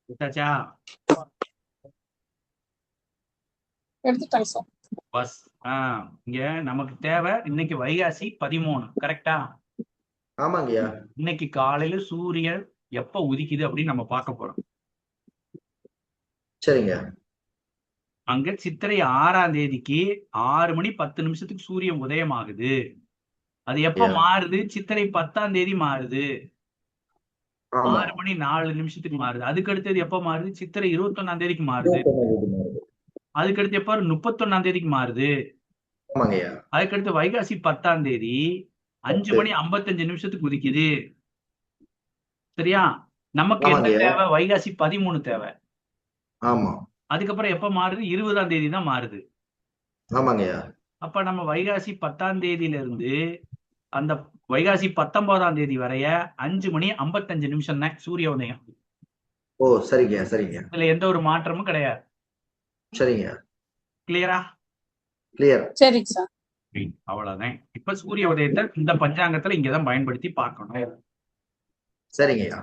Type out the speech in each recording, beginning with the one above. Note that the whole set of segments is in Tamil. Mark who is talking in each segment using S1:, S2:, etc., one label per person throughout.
S1: விட்டாச்சா?
S2: எடுத்துட்டாங்க சார்.
S1: பஸ் இங்க நமக்கு தேவை இன்னைக்கு வைகாசி 13. கரெக்டா?
S3: ஆமாங்கய்யா.
S1: இன்னைக்கு காலையில சூரியன் எப்ப உதிக்குது அப்படின்னு நம்ம பார்க்க போறோம்.
S3: சரிங்க.
S1: அங்க சித்திரை 6ஆம் தேதிக்கு 6 மணி 10 நிமிஷத்துக்கு சூரியன் உதயம் ஆகுது. அது எப்ப மாறுது? சித்திரை 10ஆம் தேதி மாறுது. 6 மணி 4 நிமிஷத்துக்கு மாறுது. அதுக்கு அடுத்தது எப்ப மாறுது? சித்திரை 21ஆம் தேதிக்கு மாறுது. அதுக்கு அடுத்து எப்ப? 31ஆம் தேதிக்கு மாறுது. அதுக்கடுத்து வைகாசி 10ஆம் தேதி 5 மணி 55 நிமிஷத்துக்கு உதிக்குது. சரியா? நமக்கு என்ன தேவை? வைகாசி 13 தேவை.
S3: ஆமா.
S1: அதுக்கப்புறம் எப்ப மாறுது? 20ஆம் தேதி தான் மாறுது.
S3: ஆமாங்கய்யா.
S1: அப்ப நம்ம வைகாசி 10ஆம் தேதியில இருந்து அந்த வைகாசி 19ஆம் தேதி வரைய 5 மணி 55 நிமிஷம் தான் சூரிய உதயம்.
S3: ஓ, சரிங்க சரிங்க.
S1: இதுல எந்த ஒரு மாற்றமும் கிடையாது.
S3: சரிங்க.
S1: கிளியரா?
S3: கிளியர்.
S2: சரிங்க சார்.
S1: அவ்வளவுதான். இப்ப சூரிய உதயத்தை இந்த பஞ்சாங்கத்துல இங்கதான் பயன்படுத்தி பார்க்கணும்.
S3: சரிங்கய்யா.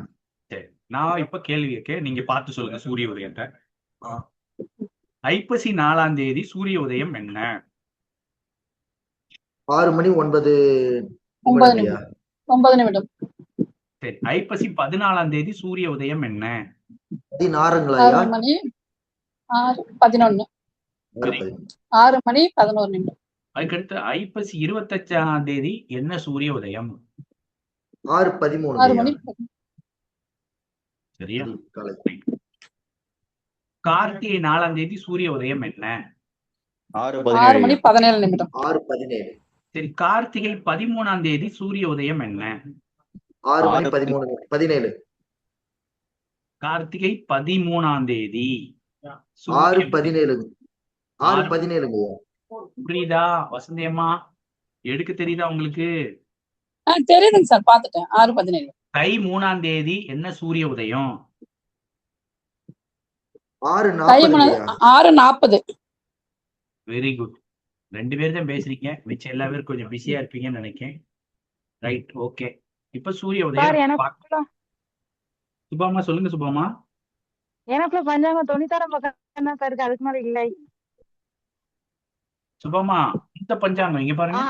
S1: சரி, நான் இப்ப கேள்வி கேட்க, நீங்க பார்த்து சொல்லுங்க சூரிய உதயத்தை. ஐப்பசி 4ஆம் தேதி சூரிய உதயம் என்ன?
S3: 6 மணி 9
S2: நிமிடம்.
S1: சரி, ஐப்பசி 14ஆம் தேதி சூரிய உதயம் என்ன?
S3: 16
S2: மணி 11. 6 மணி 11 நிமிடம்.
S1: அதுக்கடுத்து ஐப்பசி 25ஆம் தேதி என்ன சூரிய உதயம்?
S3: 6:13.
S2: 6 மணி.
S1: சரியா? கார்த்திகை 4ஆம் தேதி சூரிய உதயம் என்ன?
S2: 6 மணி 17 நிமிடம்.
S3: 6:17.
S1: சரி, கார்த்திகை 13ஆம் தேதி சூரிய உதயம் என்ன?
S3: 6 மணி 17.
S1: கார்த்திகை 13ஆம் தேதி
S3: 6:17. 6:17.
S1: புரியுதா வசந்தியம்மா? எடுக்க தெரியுதா உங்களுக்கு?
S2: தெரியுதுங்க சார், பாத்துட்டேன். 6:17.
S1: தை 3ஆம் தேதி என்ன சூரிய உதயம்?
S2: 6:40.
S1: Very good. 2 பேர் தான் பேசுறீங்க, மிச்சம் எல்லா பேரும் கொஞ்சம் பிஸியா இருப்பீங்கன்னு நினைக்கிறேன். Right, okay. இப்ப சூரிய உதயம் சுபாமா சொல்லுங்க. சுபாமா,
S4: எனக்குள்ள பஞ்சாங்கம் 96 பக்கம் தான் இருக்கு, அதுக்கு மேல இல்லை.
S1: சுபாமா, இந்த பஞ்சாங்கம் இங்க பாருங்க.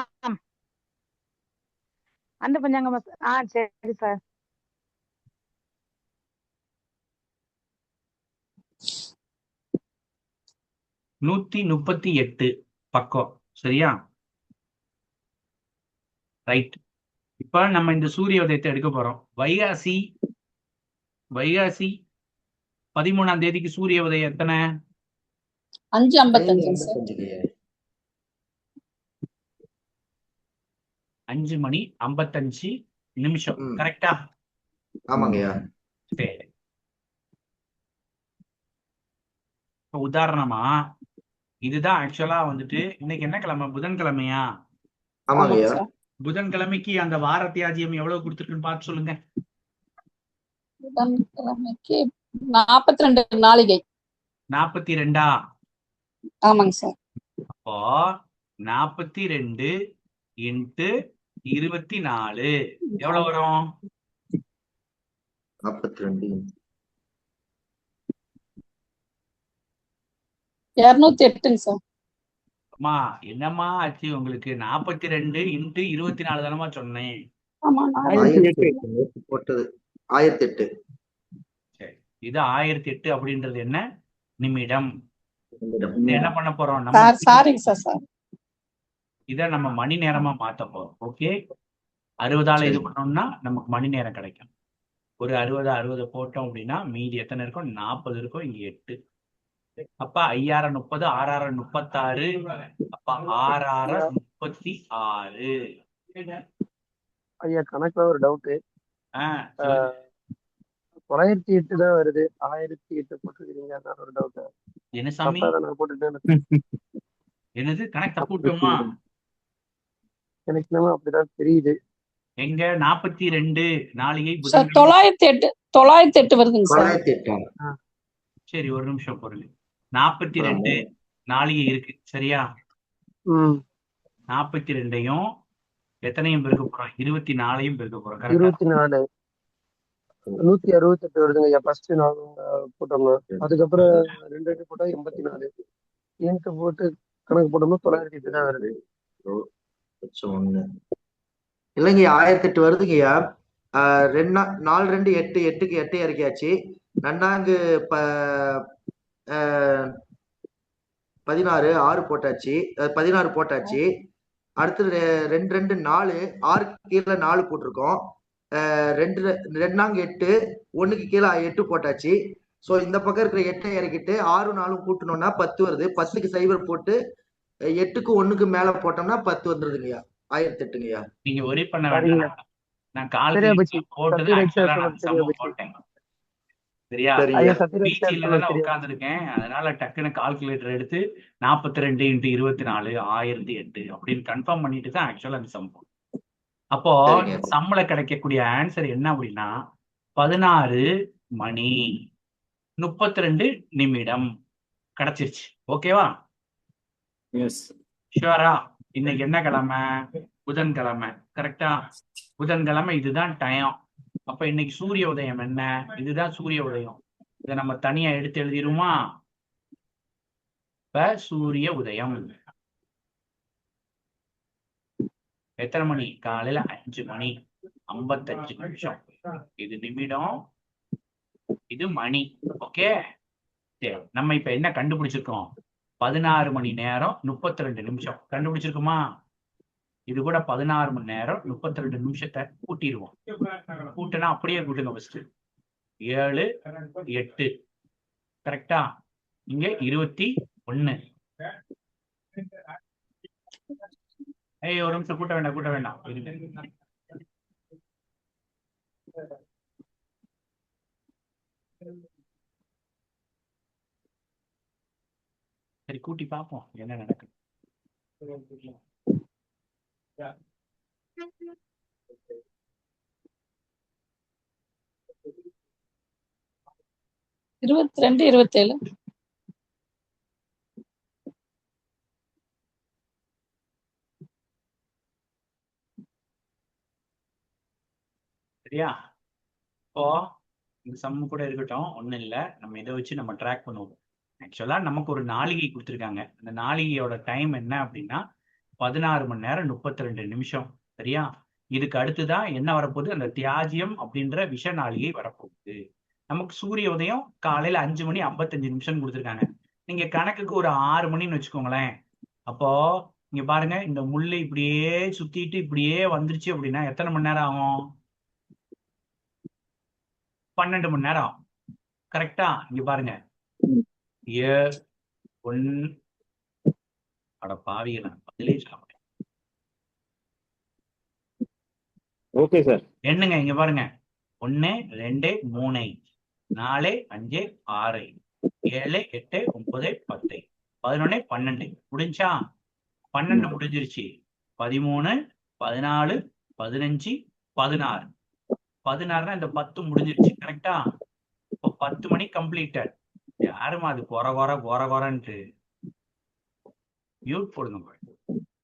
S4: அந்த பஞ்சாங்கம் சரி சார்.
S1: நூத்தி 38 பக்கம். சரியா? ரைட். இப்ப நம்ம இந்த சூரிய உதயத்தை எடுக்க போறோம். வைகாசி 13ஆம் தேதிக்கு சூரிய உதயம் எத்தனை?
S2: 5:55.
S1: 5 மணி 55 நிமிஷம். கரெக்டா?
S3: ஆமாங்கய்யா.
S1: சரி, இப்ப உதாரணமா இதுதான் ஆக்சுவலா வந்துட்டு இன்னைக்கு என்ன கிழமை? புதன்கிழமையா?
S3: ஆமாங்கய்யா.
S1: புதன்கிழமைக்கு அந்த வார தியாஜியம் எவ்வளவு கொடுத்துருக்குன்னு பார்த்து சொல்லுங்க.
S2: புதன்கிழமைக்கு 42 நாளிகை.
S1: 42.
S2: ஆமாங்க சார்.
S1: அப்போ 42 × 24 எவ்வளவு வரும்?
S3: 42.
S2: 208 சார்.
S1: அம்மா, என்னம்மா ஆச்சு உங்களுக்கு? 42 × 24 தானமா சொன்னேன்.
S2: ஆமா,
S3: 1008.
S1: சரி, இது 1008 அப்படின்றது என்ன? நிமிடம். என்ன பண்ண போறோம் நம்ம?
S2: சாரிங்க சார்.
S1: இத நம்ம மணி நேரமா மாத்த போறோம். ஓகே, 60ஆல இது பண்ணோம்னா நமக்கு மணி நேரம் கிடைக்கும். ஒரு 60 போட்டோம் அப்படின்னா மீதி எத்தனை இருக்கும்? 40 இருக்கும். இங்க 8. அப்ப 5 30, 6 36. அப்ப 6 36.
S5: ஐயா, கணக்குல ஒரு டவுட். 908 தான் வருது, 1008 போட்டுருக்கீங்க, அதான் ஒரு டவுட்.
S1: என்ன சாமி?
S5: நான் போட்டுட்டேன்.
S1: என்னது கணக்கு தப்பு விட்டோமா?
S5: எனக்கு என்னமோ அப்படிதான் தெரியுது.
S1: எங்க 42 நாளிகை
S2: 908 வருதுங்க சார்.
S1: சரி, ஒரு நிமிஷம் பொருள். 42 நாளிகை இருக்கு. சரியா?
S5: 42
S1: எத்தனையும் பெருக்க போறோம்? 24ஐயும் பெருக்க போறோம். கரெக்டா?
S5: 24 168 வருதுங்க ஐயா. ஃபர்ஸ்ட் நாங்க போட்டோம்னா, அதுக்கப்புறம் 2 போட்டா 84 இன்ட்டு போட்டு கணக்கு போட்டோம்னா 908 தான் வருது.
S3: 1 இல்லைங்கய்யா, 1008 வருதுங்கய்யா. 4 2 8, 8க்கு 8 இறக்கியாச்சு. நன்னாங்கு 16 6 போட்டாச்சு. 16 போட்டாச்சு. அடுத்து 2 2 4, 6க்கு கீழே 4 போட்டிருக்கோம். 2 2 8, 1க்கு கீழே 8 போட்டாச்சு. ஸோ இந்த பக்கம் இருக்கிற 8 இறக்கிட்டு 6 4 கூட்டணும்னா 10 வருது. 10க்கு 0 போட்டு 8க்கு 1க்கு மேல போட்டோம்னா 10 வந்துருதுங்கய்யா. 1008ங்கய்யா.
S1: நீங்க ஒரே பண்ண
S5: சரிங்க.
S1: வேண்டாம். நான்
S5: சரியா போச்சு.
S1: கால்குலேட்டர் போட்டு
S5: சத்ய ரைட்
S1: ஆக்சுவலா நான்
S5: சரியா
S1: சம்ம
S5: போச்சு.
S1: போட்டேன். சரியா?
S5: ஐயா
S3: சரிங்கய்யா.
S5: சத்ய ரைட்
S1: பீச்சில தானே
S5: சரியா போச்சு.
S1: உட்காந்துருக்கேன். அதனால டக்குன்னு கால்குலேட்டர் எடுத்து 42 × 24 1008 அப்படின்னு கன்ஃபார்ம் பண்ணிட்டு தான் ஆக்சுவலா அந்த சம் போட்டேன். அப்போ
S3: சரிங்க.
S1: சம்மல கிடைக்கக்கூடிய ஆன்சர் என்ன அப்படின்னா 16 மணி 32 நிமிடம் கிடைச்சிருச்சு. ஓகேவா?
S6: எஸ்.
S1: ஷுவரா? இன்னைக்கு என்ன கிழமை? புதன்கிழமை. கரெக்டா? புதன்கிழமை இதுதான் டைம். அப்ப இன்னைக்கு சூரிய உதயம் என்ன? இதுதான் சூரிய உதயம். இதை நம்ம தனியா எடுத்து எழுதிருமா? இப்ப சூரிய உதயம் எத்தனை மணி? காலையில 5 மணி 55 நிமிஷம். இது நிமிடம், இது மணி. ஓகே, சரி. நம்ம இப்ப என்ன கண்டுபிடிச்சிருக்கோம்? 16 மணி நேரம் 32 நிமிஷம் கண்டுபிடிச்சிருக்குமா? இது கூட 16 மணி நேரம் 32 நிமிஷத்தை கூட்டிடுவோம். கூட்டினா அப்படியே கூட்டுங்க. ஃபர்ஸ்ட் 7 8 கரெக்டா? இங்க 21. ஒரு நிமிஷம் கூட்ட வேண்டாம். இருங்க. சரி, கூட்டி பார்ப்போம் என்ன நடக்குது.
S2: இருபத்தி 27.
S1: சரியா? இப்போ இந்த சம்மு கூட இருக்கட்டும், ஒண்ணும் இல்ல. நம்ம இதை வச்சு நம்ம ட்ராக் பண்ணுவோம். ஆக்சுவலா நமக்கு ஒரு நாளிகை கொடுத்துருக்காங்க. அந்த நாளிகையோட டைம் என்ன அப்படின்னா 16 மணி நேரம் 32 நிமிஷம். சரியா? இதுக்கு அடுத்துதான் என்ன வரப்போகுது? அந்த தியாஜியம் அப்படின்ற விஷ நாளிகை வரப்போகுது. நமக்கு சூரிய உதயம் காலையில 5 மணி 55 நிமிஷம் கொடுத்துருக்காங்க. நீங்க கணக்குக்கு ஒரு 6 மணின்னு வச்சுக்கோங்களேன். அப்போ இங்க பாருங்க, இந்த முள்ளு இப்படியே சுத்திட்டு இப்படியே வந்துருச்சு அப்படின்னா எத்தனை மணி நேரம் ஆகும்? 12 மணி நேரம் ஆகும். கரெக்டா? இங்க பாருங்க, அட பாவிகளா, பதிலே சொல்ல மாட்டேன்.
S6: Okay sir.
S1: என்னங்க இங்க பாருங்க, 1 2 3 4 5 6 7 8 9 10 11 12 முடிஞ்சா? 12 முடிஞ்சிருச்சு. 13 14 15 16 16 இந்த 10 முடிஞ்சிருச்சு. கரெக்டா? இப்போ 10 மணி கம்ப்ளீட்டட். யாருமா அது குறன்ட்டு மியூட் போடுங்க.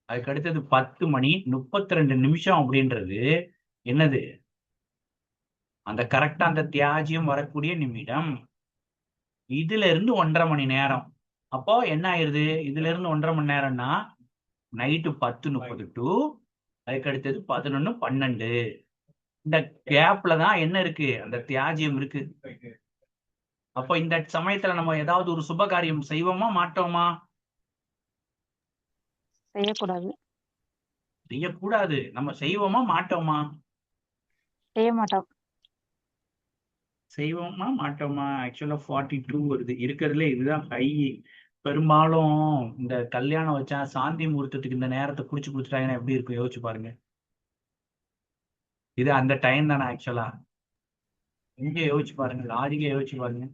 S1: அதுக்கு அடுத்தது 10 மணி 32 நிமிஷம் அப்படின்றது என்னது? அந்த கரெக்டா அந்த தியாஜியம் வரக்கூடிய நிமிடம். இதுல இருந்து 1.5 மணி நேரம். அப்போ என்ன ஆயிருது? இதுல இருந்து 1.5 மணி நேரம்னா நைட்டு 10:30 டு அதுக்கு அடுத்தது 11 12. இந்த கேப்ல தான் என்ன இருக்கு? அந்த தியாஜியம் இருக்கு. அப்போ இந்த சமயத்துல நம்ம ஏதாவது ஒரு சுப காரியம் செய்வோமா மாட்டோமா? செய்யக்கூடாது. நம்ம செய்வோமா மாட்டோமா?
S4: செய்ய மாட்டோம்.
S1: செய்வோமா மாட்டோமா? ஆக்சுவலா 42 வருது. இருக்கிறதுல இதுதான் ஹை. பெரும்பாலும் இந்த கல்யாணம் வச்சா சாந்தி முகூர்த்தத்துக்கு இந்த நேரத்தை குடிச்சு கொடுத்துட்டாங்கன்னா எப்படி இருக்கும் யோசிச்சு பாருங்க. இது அந்த டைம் தானே ஆக்சுவலா. இங்க யோசிச்சு பாருங்க, லாஜிக்கா யோசிச்சு பாருங்க.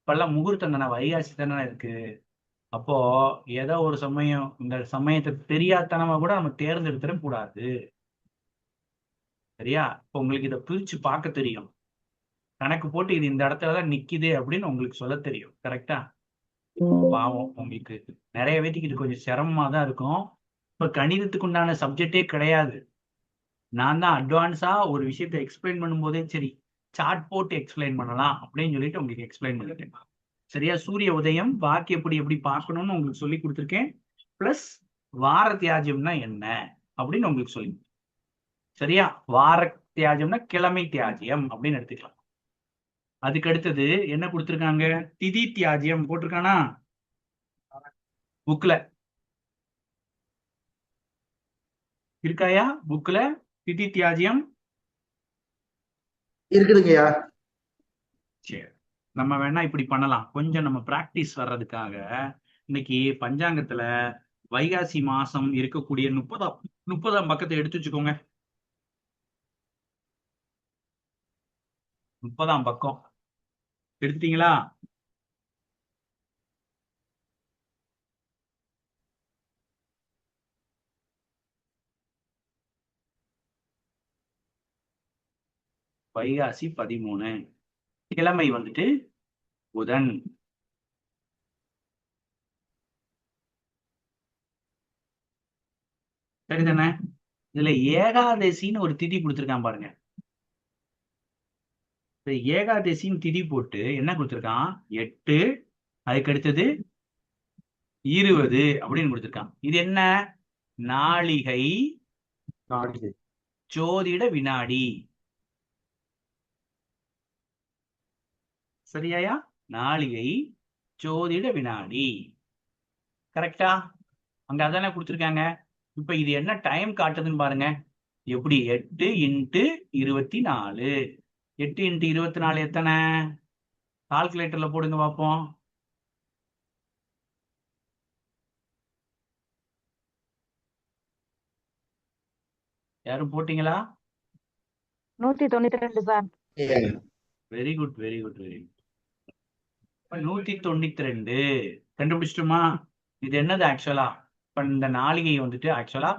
S1: இப்பெல்லாம் முகூர்த்தம் தானே, வைகாசி தானே இருக்கு. அப்போ ஏதோ ஒரு சமயம் இந்த சமயத்தை தெரியாதனமா கூட நம்ம தேர்ந்தெடுத்துட கூடாது. சரியா? இப்போ உங்களுக்கு இதை பிரிச்சு பார்க்க தெரியும். கணக்கு போட்டு இது இந்த இடத்துலதான் நிக்குது அப்படின்னு உங்களுக்கு சொல்ல தெரியும். கரெக்டா? பாவம், உங்களுக்கு நிறைய பேத்துக்கு இது கொஞ்சம் சிரமமா தான் இருக்கும். இப்ப கணிதத்துக்கு உண்டான சப்ஜெக்டே கிடையாது. நான் தான் அட்வான்ஸா ஒரு விஷயத்தை எக்ஸ்பிளைன் பண்ணும்போதே சரி சார்ட் போட்டு எக்ஸ்பிளைன் பண்ணலாம் அப்படின்னு சொல்லிட்டு உங்களுக்கு எக்ஸ்பிளைன் பண்ணிட்டேன். சரியா? சூரிய உதயம் வாக்கியப்படி எப்படி பார்க்கணும்னு உங்களுக்கு சொல்லி கொடுத்துருக்கேன். பிளஸ் வார தியாஜ்யம்னா என்ன அப்படின்னு உங்களுக்கு சொல்லி. சரியா? வார தியாஜ்யம்னா கிழமை தியாஜ்யம் அப்படின்னு எடுத்துக்கலாம். அதுக்கு அடுத்தது என்ன கொடுத்துருக்காங்க? திதி தியாஜ்யம் போட்டிருக்கானா புக்ல? இருக்காயா புக்ல திதி தியாஜ்யம்?
S3: இருக்குதுங்கய்யா.
S1: சரி, நம்ம வேணா இப்படி பண்ணலாம். கொஞ்சம் நம்ம பிராக்டிஸ் வர்றதுக்காக இன்னைக்கு பஞ்சாங்கத்துல வைகாசி மாசம் இருக்கக்கூடிய 30ஆம் பக்கத்தை எடுத்து வச்சுக்கோங்க. 30ஆம் பக்கம் எடுத்துட்டீங்களா? வைகாசி 13, கிழமை வந்துட்டு புதன். சரிதானே? இதுல ஏகாதசின்னு ஒரு திதி கொடுத்துருக்கான் பாருங்க. இந்த ஏகாதசின்னு திதி போட்டு என்ன கொடுத்துருக்கான்? 8, அதுக்கு அடுத்தது 20 அப்படின்னு கொடுத்துருக்கான். இது என்ன? நாளிகை ஜோதிட வினாடி. சரியாயா? நாளிகை ஜோதிட வினாடி. கரெக்டா? அங்க அதானே கொடுத்துருக்காங்க. இப்ப இது என்ன டைம் காட்டுதுன்னு பாருங்க. எப்படி? 8 × 24. 8 × 24 எத்தனை? கால்குலேட்டர்ல போடுங்க பார்ப்போம். யாரும் போட்டீங்களா?
S4: 192 sir.
S1: Very good, very good, very good. 192 கண்டுபிடிச்சிட்டுமா? இது என்னது ஆக்சுவலா? இப்ப இந்த நாளிகை வந்துட்டு ஆக்சுவலா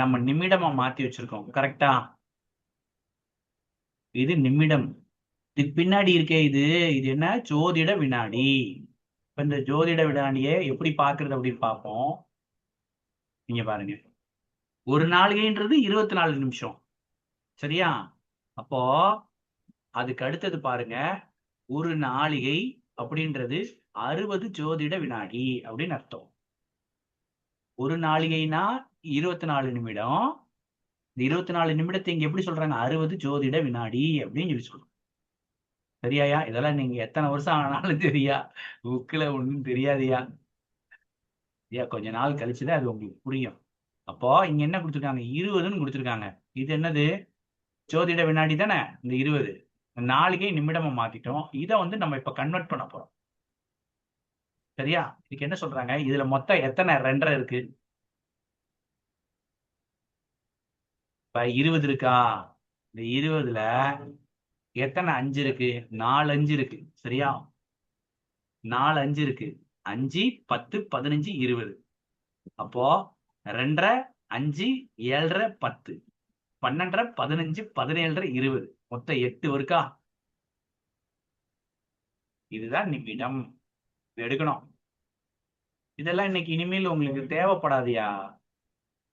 S1: நம்ம நிமிடமா மாத்தி வச்சிருக்கோம். கரெக்டா? இது நிமிடம். இதுக்கு பின்னாடி இருக்கே இது என்ன? ஜோதிட வினாடி. இப்ப இந்த ஜோதிட வினாடியை எப்படி பாக்குறது அப்படின்னு பார்ப்போம். நீங்க பாருங்க, ஒரு நாளிகைன்றது 24 நிமிஷம். சரியா? அப்போ அதுக்கு அடுத்தது பாருங்க, ஒரு நாளிகை அப்படின்றது 60 ஜோதிட வினாடி அப்படின்னு அர்த்தம். ஒரு நாளிகைனா 24 நிமிடம். இந்த 24 நிமிடத்தை இங்க எப்படி சொல்றாங்க? 60 ஜோதிட வினாடி அப்படின்னு சொல்லி சொல்றோம். சரியாயா? இதெல்லாம் நீங்க எத்தனை வருஷம் ஆனாலும் தெரியா, புக்ல ஒண்ணும் தெரியாதியா. கொஞ்ச நாள் கழிச்சுதான் அது உங்களுக்கு புரியும். அப்போ இங்க என்ன கொடுத்துருக்காங்க? 20ன்னு கொடுத்துருக்காங்க. இது என்னது? ஜோதிட வினாடி தானே இந்த 20. நாளிகை நிமிடமா மாத்திட்டோம். இதை வந்து நம்ம இப்ப கன்வெர்ட் பண்ண போறோம். சரியா? இதுக்கு என்ன சொல்றாங்க? இதுல மொத்தம் எத்தனை 2 இருக்கு? இப்ப 20 இருக்கா? இந்த 20ல எத்தனை 5 இருக்கு? 4 5 இருக்கு. சரியா? 4 5 இருக்கு. 5 10 15 20. அப்போ 2 5 7 10 12 15 17 20 மொத்தம் 8 இருக்கா? இதுதான் நிமிடம். எடுக்கணும். இதெல்லாம் இன்னைக்கு இனிமேல் உங்களுக்கு தேவைப்படாதியா.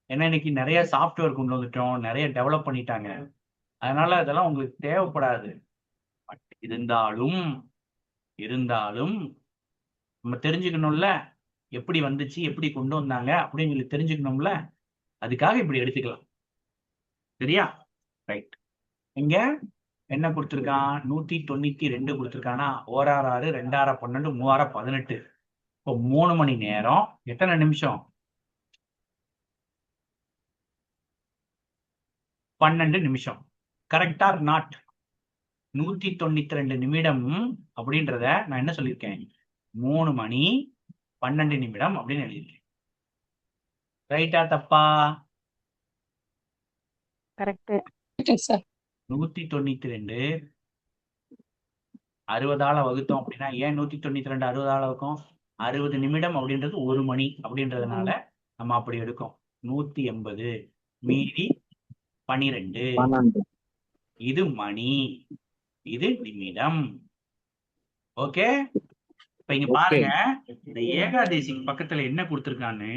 S1: ஏன்னா இன்னைக்கு நிறைய சாஃப்ட்வேர் கொண்டு வந்துட்டோம், நிறைய டெவலப் பண்ணிட்டாங்க. அதனால அதெல்லாம் உங்களுக்கு தேவைப்படாது. பட் இருந்தாலும் நம்ம தெரிஞ்சுக்கணும்ல, எப்படி வந்துச்சு, எப்படி கொண்டு வந்தாங்க அப்படின்னு சொல்லி தெரிஞ்சுக்கணும்ல. அதுக்காக இப்படி எடுத்துக்கலாம். சரியா? ரைட். இங்க என்ன கொடுத்துருக்கான்? 192 கொடுத்துருக்கானா? 1 6 6 2 6 12 3 6 18. இப்போ 3 மணி நேரம் எத்தனை நிமிஷம்? 12 நிமிஷம். கரெக்டா நாட்? 192 நிமிடம் அப்படின்றத நான் என்ன சொல்லியிருக்கேன்? 3 மணி 12 நிமிடம் அப்படின்னு எழுதியிருக்கேன். ரைட்டா தப்பா?
S4: Correct
S2: sir.
S1: 192 60ஆல வகுத்தோம் அப்படின்னா, ஏன் 192 60ஆல வகுக்கும்? 60 நிமிடம் அப்படின்றது 1 மணி அப்படின்றதுனால நம்ம அப்படி எடுக்கும். 180 மீதி 12. இது மணி, இது நிமிடம். ஓகே. இப்ப இங்க பாருங்க, இந்த ஏகாதசி பக்கத்துல என்ன கொடுத்திருக்கான்னு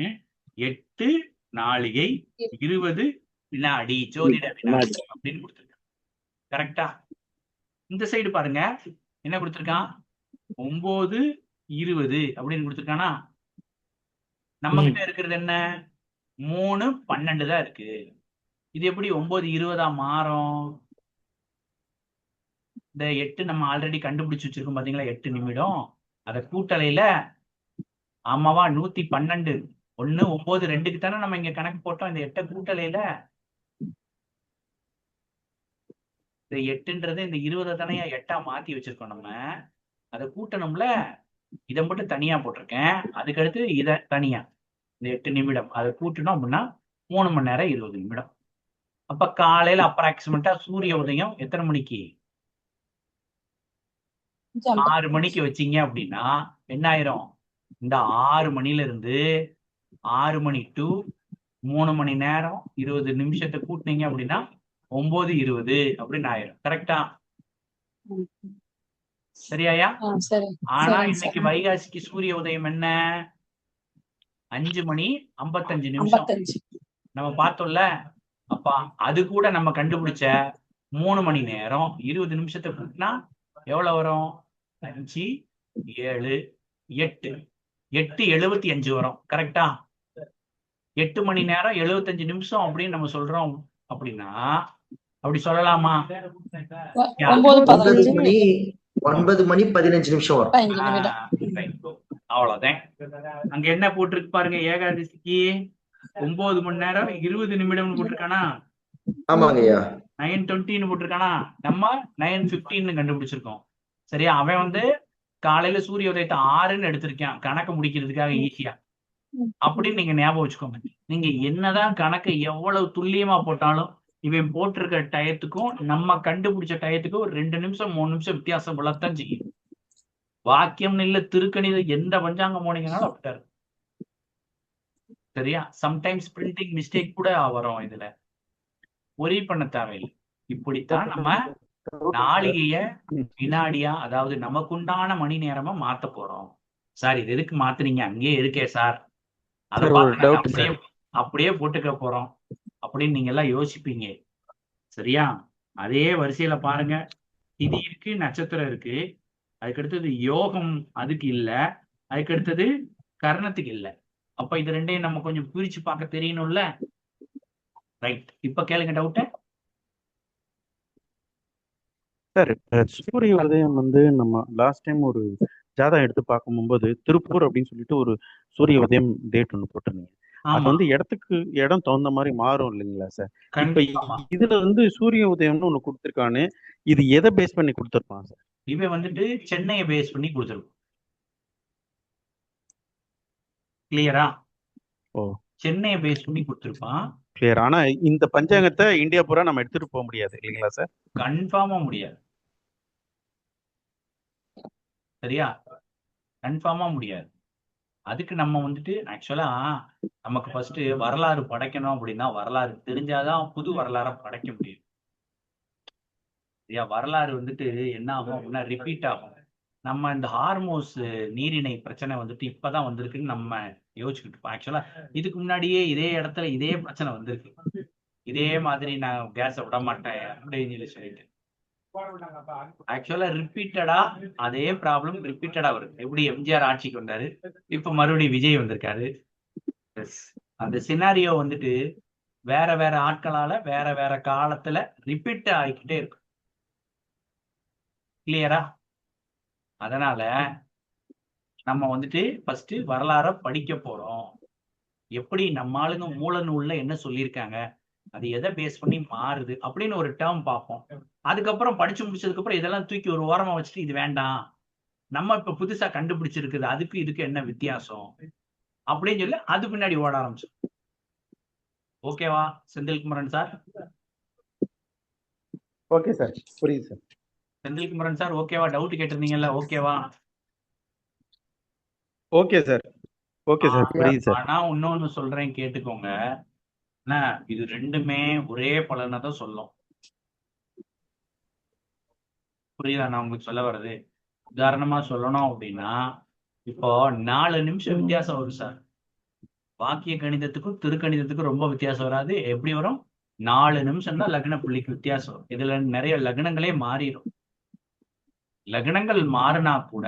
S1: 8 நாளிகை 20 வினாடி ஜோதிட வினாடி அப்படின்னு கொடுத்துருக்கான். கரெக்டா? இந்த சைடு பாருங்க என்ன கொடுத்துருக்கான், 9:20 அப்படின்னு கொடுத்துருக்கானா. நம்ம கிட்ட இருக்கிறது என்ன, 3:12 தான் இருக்கு. இது எப்படி 9:20 மாறும்? இந்த 8 நம்ம ஆல்ரெடி கண்டுபிடிச்சு வச்சிருக்கோம் பாத்தீங்களா, 8 நிமிடம். அத கூட்டலையில ஆமாவா 112 1 9 2க்கு தானே நம்ம இங்க கணக்கு போட்டோம். இந்த 8 கூட்டலையில இந்த 8ன்றது இந்த 20 தானே 8ஆ மாத்தி வச்சிருக்கோம் நம்ம. அதை கூட்டணும்ல, இதை மட்டும் தனியா போட்டிருக்கேன். அதுக்கு அடுத்து இதை தனியா இந்த 8 நிமிடம் அதை கூட்டணும் அப்படின்னா 3 மணி நேரம் 20 நிமிடம். அப்ப காலையில அப்ராக்சிமேட்டா சூரிய உதயம் எத்தனை மணிக்கு, 6 மணிக்கு வச்சீங்க அப்படின்னா என்ன ஆயிரும், இந்த 6 மணில இருந்து 6 மணி டு 3 மணி நேரம் 20 நிமிஷத்தை கூட்டினீங்க அப்படின்னா 9:20 அப்படின்னு ஆயிரும். கரெக்டா? சரியாயா? ஆனா இன்னைக்கு வைகாசிக்கு சூரிய உதயம் என்ன, 5:55 நம்ம பார்த்தோம்ல. அப்ப அது கூட நம்ம கண்டுபிடிச்ச 3 மணி நேரம் 20 நிமிஷத்தை கூட்டினா எவ்வளவு வரும், 5 7 8 8:75 வரும். கரெக்டா? 8 மணி நேரம் 75 நிமிஷம் அப்படின்னு நம்ம சொல்றோம் அப்படின்னா அப்படி சொல்லலாமா?
S3: 9:15 நிமிஷம் வரும்.
S1: அவ்வளவுதான். அங்க என்ன போட்டிருக்கு பாருங்க, ஏகாதசிக்கு 9 மணி நேரம் 20 நிமிடம் போட்டிருக்கானா.
S3: ஆமாங்க ஐயா.
S1: 9:20 போட்டிருக்கானா. நம்ம 9:15 கண்டுபிடிச்சிருக்கோம். சரியா? அவன் வந்து காலையில சூரிய உதயத்தை 6ன்னு எடுத்திருக்கான் கணக்கு முடிக்கிறதுக்காக ஈஸியா. அப்படின்னு நீங்க ஞாபகம் வச்சுக்கோங்க. நீங்க என்னதான் கணக்கு எவ்வளவு துல்லியமா போட்டாலும் இவன் போட்டிருக்க டயத்துக்கும் நம்ம கண்டுபிடிச்ச டயத்துக்கும் ஒரு 2 நிமிஷம் 3 நிமிஷம் வித்தியாசம் உள்ளத்தான் செய்யும். வாக்கியம் இல்ல திருக்கணிதம் எந்த பஞ்சாங்கம் போனீங்கன்னாலும் அப்படிட்டாரு. சரியா? சம்டைம்ஸ் பிரிண்டிங் மிஸ்டேக் கூட வரும். இதுல ஒரே பண்ண தேவையில்லை. இப்படித்தான் நம்ம நாளிகைய வினாடியா, அதாவது நமக்குண்டான மணி நேரமா மாத்த போறோம். சார் இது எதுக்கு மாத்துறீங்க, அங்கேயே இருக்கே சார், அதை அப்படியே போட்டுக்க போறோம் அப்படின்னு நீங்க எல்லாம் யோசிப்பீங்க. சரியா? அதே வரிசையில பாருங்க, திதி இருக்கு, நட்சத்திரம் இருக்கு, அதுக்கு அடுத்தது யோகம் அதுக்கு இல்ல, அதுக்கு அடுத்தது கர்ணத்துக்கு இல்ல. அப்ப இது ரெண்டையும் நம்ம கொஞ்சம் பிரிச்சு பார்க்க தெரியணும்ல. ரைட், இப்ப கேளுங்க டவுட்ட.
S7: சார், சூரிய உதயம் வந்து நம்ம லாஸ்ட் டைம் ஒரு ஜாதகம் எடுத்து பார்க்கும்போது திருப்பூர் அப்படின்னு சொல்லிட்டு ஒரு சூரிய உதயம் டேட் ஒன்று போட்டிருந்தீங்க. அது வந்து இடத்துக்கு இடம் தகுந்த மாதிரி மாறும் இல்லைங்களா சார்? இப்ப இதுல வந்து சூரிய உதயம்னு ஒண்ணு கொடுத்துருக்கானு, இது எதை பேஸ் பண்ணி கொடுத்துருப்பான் சார்?
S1: இவன் வந்துட்டு சென்னையை பேஸ் பண்ணி கொடுத்துருக்கும். கிளியரா?
S7: ஓ,
S1: சென்னையை பேஸ் பண்ணி கொடுத்துருப்பான்.
S7: கிளியர். ஆனா இந்த பஞ்சாங்கத்தை இந்தியா பூரா நம்ம எடுத்துட்டு போக முடியாது இல்லைங்களா சார்?
S1: கன்ஃபார்மா முடியாது. சரியா? கன்ஃபார்மா முடியாது. அதுக்கு நம்ம வந்துட்டு ஆக்சுவலா நமக்கு ஃபர்ஸ்ட் வரலாறு படைக்கணும் அப்படின்னா வரலாறு தெரிஞ்சாதான் புது வரலாறை படைக்க முடியும். சரியா? வரலாறு வந்துட்டு என்ன ஆகும் அப்படின்னா ரிப்பீட் ஆகும். நம்ம இந்த ஹார்மோஸ் நீரிணை பிரச்சனை வந்துட்டு இப்பதான் வந்திருக்குன்னு நம்ம யோசிச்சுக்கிட்டு இருப்போம். ஆக்சுவலா இதுக்கு முன்னாடியே இதே இடத்துல இதே பிரச்சனை வந்திருக்கு. இதே மாதிரி நான் கேஸை விட மாட்டேன் அப்படின்னு சொல்லிட்டு ஆக்சுவலா ரிப்பீட்டடா அதே ப்ராப்ளம் ரிப்பீட்டடா வருது. எப்படி எம்ஜிஆர் ஆட்சிக்கு வந்தாரு, இப்ப மறுபடியும் விஜய் வந்திருக்காரு. அந்த சினாரியோ வந்துட்டு வேற வேற ஆட்களால வேற வேற காலத்துல ரிப்பீட் ஆகிக்கிட்டே இருக்கும். கிளியரா? அதனால நம்ம வந்துட்டு ஃபர்ஸ்ட் வரலாற படிக்க போறோம். எப்படி நம்ம ஆளுங்க மூல நூல்ல என்ன சொல்லியிருக்காங்க, அது எதை பேஸ் பண்ணி மாறுது அப்படின்னு ஒரு டேர்ம் பார்ப்போம். அதுக்கப்புறம் படிச்சு முடிச்சதுக்கு அப்புறம் இதெல்லாம் தூக்கி ஒரு ஓரமா வச்சுட்டு இது வேண்டாம், நம்ம இப்ப புதுசா கண்டுபிடிச்சிருக்குது, அதுக்கு இதுக்கு என்ன வித்தியாசம் அப்படின்னு சொல்லி அது பின்னாடி ஓட ஆரம்பிச்சோம். ஓகேவா செந்தில்குமரன் சார்?
S7: ஓகே சார், புரியுது சார்.
S1: செந்தில்குமரன் சார் ஓகேவா? டவுட் கேட்டிருந்தீங்கல்ல, ஓகேவா?
S7: ஓகே சார், ஓகே சார், புரியுது சார்.
S1: ஆனா இன்னொன்னு சொல்றேன் கேட்டுக்கோங்க. இது ரெண்டுமே ஒரே பலனை தான் சொல்லும். புரியுதா நான் உங்களுக்கு சொல்ல வர்றது? உதாரணமா சொல்லணும் அப்படின்னா இப்போ 4 நிமிஷம் வித்தியாசம் வரும் சார். வாக்கிய கணிதத்துக்கும் திருக்கணிதத்துக்கும் ரொம்ப வித்தியாசம் வராது. எப்படி வரும்? 4 நிமிஷம் தான் லக்ன புள்ளிக்கு வித்தியாசம் வரும். இதுல நிறைய லக்னங்களே மாறிடும். லக்னங்கள் மாறினா கூட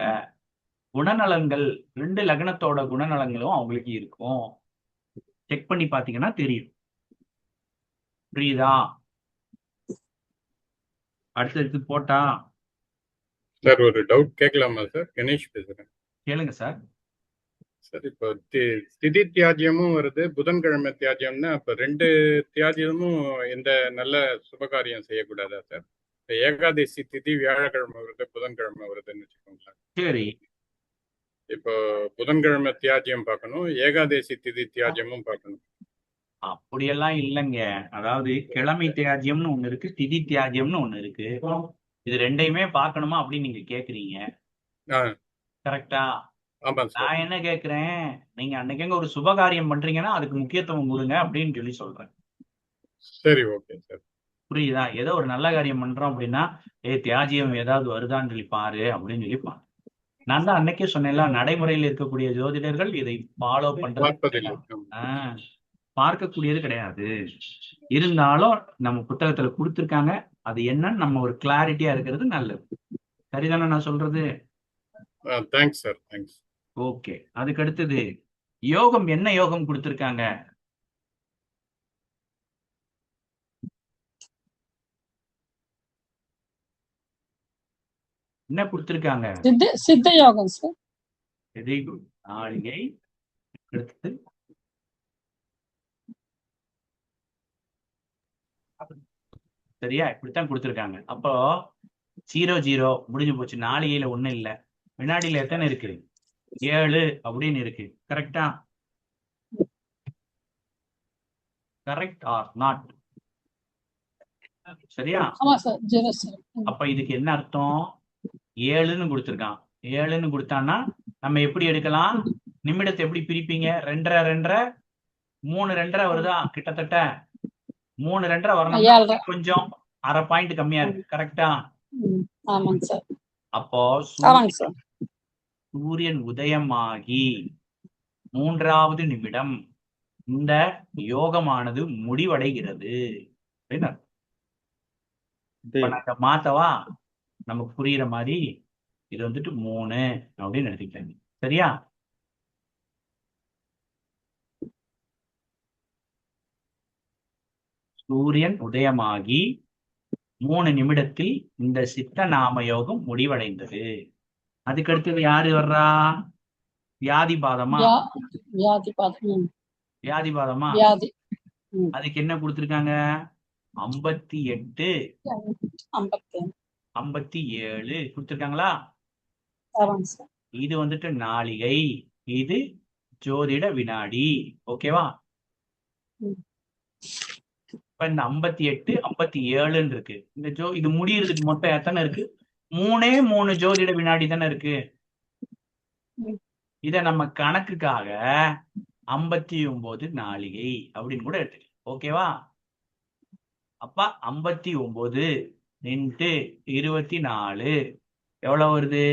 S1: குணநலன்கள் 2 லக்னத்தோட குணநலங்களும் அவங்களுக்கு இருக்கும். செக் பண்ணி பாத்தீங்கன்னா தெரியும். புரியுதா? அடுத்தது போட்டா
S8: சார் ஒரு டவுட் கேட்கலாமா சார்? கணேஷ் பேசுறேன்
S1: கேளுங்க சார்.
S8: சார். இப்போ திதி தியாஜ்யமும் வருது, புதன்கிழமை தியாஜ்யம்னா அப்ப 2 தியாஜ்யமும் எந்த நல்ல சுபகாரியம் செய்யக்கூடாதா சார்? இப்போ ஏகாதசி திதி வியாழக்கிழமை வருது, புதன்கிழமை வருதுன்னு வச்சுக்கோங்களேன்.
S1: சரி,
S8: இப்போ புதன்கிழமை தியாஜ்யம் பார்க்கணும், ஏகாதசி திதி தியாஜ்யமும் பார்க்கணும்.
S1: அப்படியெல்லாம் இல்லைங்க. அதாவது கிழமை தியாஜ்யம்னு ஒண்ணு இருக்கு, திதி தியாஜ்யம்னு ஒண்ணு இருக்கு. இது ரெண்டையுமே பார்க்கணுமா அப்படின்னு நீங்க கேக்குறீங்க.
S8: ஆ
S1: கரெக்டா?
S8: ஆமாம் சார்.
S1: நான் என்ன கேக்குறேன், நீங்க அன்னைக்கு ஒரு சுபகாரியம் பண்றீங்கன்னா அதுக்கு முக்கியத்துவம் கொடுங்க அப்படின்னு சொல்லி சொல்றேன்.
S8: சரி, ஓகே சார்.
S1: புரியுதா? ஏதோ ஒரு நல்ல காரியம் பண்றோம் அப்படின்னா தியாஜ்யம் ஏதாவது வருதான்னு சொல்லி பாரு அப்படின்னு சொல்லி பாரு. நான் தான் அன்னைக்கே சொன்னேன்ல, நடைமுறையில் இருக்கக்கூடிய ஜோதிடர்கள் இதை ஃபாலோ பண்றது
S8: பார்ப்பதில்லை.
S1: கிடையாது. பார்க்கக்கூடியது கிடையாது. இருந்தாலும் நம்ம புத்தகத்துல கொடுத்துருக்காங்க. அது என்னன்னு நம்ம ஒரு கிளாரிட்டியா இருக்கிறது நல்லது. சரிதானே நான் சொல்றது?
S8: Thanks sir, thanks.
S1: ஓகே. அதுக்கு அடுத்தது யோகம். என்ன யோகம் கொடுத்திருக்காங்க? என்ன கொடுத்திருக்காங்க?
S2: சித்த யோகம் சார்.
S1: Very good. நாளிகை. அடுத்தது சரியா? இப்படித்தான் கொடுத்திருக்காங்க. அப்போ 00 முடிஞ்சு போச்சு. நாளிகையில ஒண்ணும் இல்ல. வினாடியில எத்தனை இருக்கு? 7 அப்படின்னு இருக்கு. கரெக்டா? Correct R not? சரியா?
S2: ஆமா சார். 0 சார்.
S1: அப்ப இதுக்கு என்ன அர்த்தம்? 7ன்னு கொடுத்திருக்கான். 7ன்னு கொடுத்தான்னா நம்ம எப்படி எடுக்கலாம்? நிமிடத்தை எப்படி பிரிப்பீங்க? 2.5 2.5 3 2.5 வருதா? கிட்டத்தட்ட 3 2.5 வரணும். கொஞ்சம் அரை பாயிண்ட் கம்மியா இருக்கு. கரெக்டா?
S2: ஆமாங்க சார்.
S1: அப்போ
S2: ஆமாங்க சார்.
S1: சூரியன் உதயமாகி 3வது நிமிடம் இந்த யோகமானது முடிவடைகிறது. இப்ப மாத்தவா நமக்கு புரியுற மாதிரி இது வந்துட்டு 3 அப்படின்னு எடுத்துக்கிட்டாங்க. சரியா? சூரியன் உதயமாகி 3 நிமிடத்தில் இந்த சித்த நாம யோகம் முடிவடைந்தது. அதுக்கு அடுத்தது யாரு வர்றா? வியாதிபாதமா? வியாதிபாதமா? அதுக்கு என்ன கொடுத்திருக்காங்க? 58 57 கொடுத்திருக்காங்களா? இது வந்துட்டு நாளிகை, இது ஜோதிட வினாடி. ஓகேவா? இப்ப இந்த 58 57 இருக்கு. இது முடியறதுக்கு மொத்தம் எத்தனை இருக்கு? 3 ஜோதிட வினாடி தானே இருக்கு. இத நம்ம கணக்குக்காக 59 நாளிகை அப்படின்னு கூட எடுத்துக்கலாம். ஓகேவா? அப்ப 59 × 24 எவ்வளவு வருது?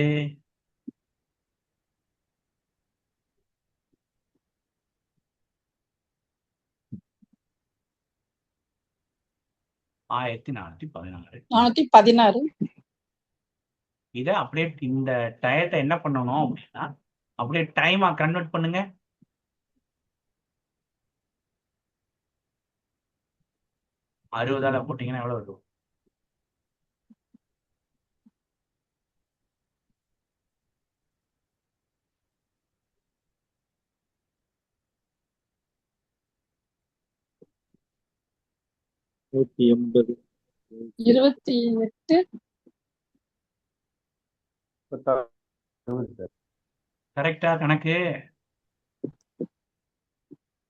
S1: 1416. இத அப்படியே இந்த டயத்தை என்ன பண்ணணும் அப்படின்னா அப்படியே டைமா கன்வெர்ட் பண்ணுங்க. போட்டீங்கன்னா எவ்வளவு வரும்?
S6: $180.
S2: 28.
S1: கரெக்டா? கணக்கு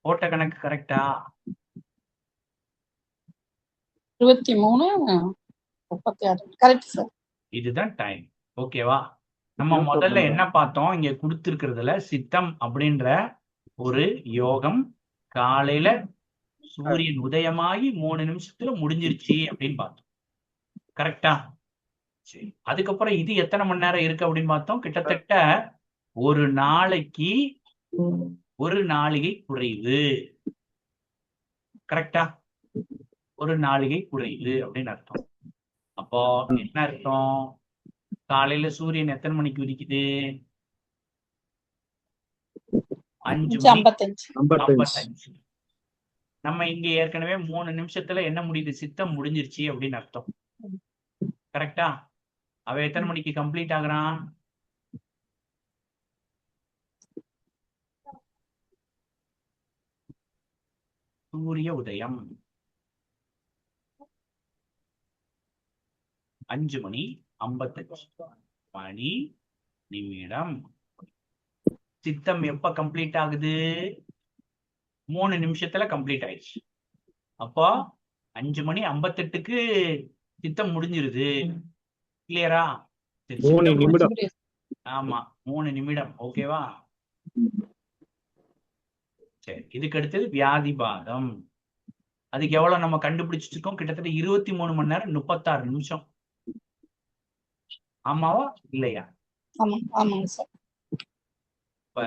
S1: போட்ட கணக்கு கரெக்டா?
S2: 23 36. Correct sir.
S1: இதுதான் டைம். ஓகேவா? நம்ம முதல்ல என்ன பார்த்தோம்? இங்க கொடுத்திருக்கிறதுல சித்தம் அப்படின்ற ஒரு யோகம் காலையில சூரியன் உதயமாகி 3 நிமிஷத்துல முடிஞ்சிருச்சு அப்படின்னு பார்த்தோம். கரெக்டா? சரி. அதுக்கப்புறம் இது எத்தனை மணி நேரம் இருக்கு அப்படின்னு பார்த்தோம். கிட்டத்தட்ட ஒரு நாளைக்கு ஒரு நாழிகை குறைவு. கரெக்டா? ஒரு நாழிகை குறைவு அப்படின்னு அர்த்தம். அப்போ என்ன அர்த்தம்? காலையில சூரியன் எத்தனை மணிக்கு உதிக்குது? 5 மணி
S2: 55.
S1: 55. நம்ம இங்க ஏற்கனவே 3 நிமிஷத்துல என்ன முடியுது? சித்தம் முடிஞ்சிருச்சு அப்படின்னு அர்த்தம். கரெக்டா? அவ எத்தனை மணிக்கு கம்ப்ளீட் ஆகுறான்? சூரிய உதயம் 5 மணி 55 மணி நிமிடம். சித்தம் எப்ப கம்ப்ளீட் ஆகுது? 3 நிமிஷத்துல கம்ப்ளீட் ஆயிடுச்சு. அப்போ 5 மணி 58க்கு சித்தம் முடிஞ்சிருது. கிளியரா? சரி,
S6: 3
S1: சித்தம்
S6: நிமிடம்.
S1: ஆமா 3 நிமிடம். ஓகேவா? சரி, இதுக்கு அடுத்தது வியாதிபாதம். அதுக்கு எவ்வளவு நம்ம கண்டுபிடிச்சிட்டு இருக்கோம்? கிட்டத்தட்ட 23 மணி நேரம் 36 நிமிஷம். ஆமாவா இல்லையா?
S2: ஆமாங்க சார்.
S1: இப்ப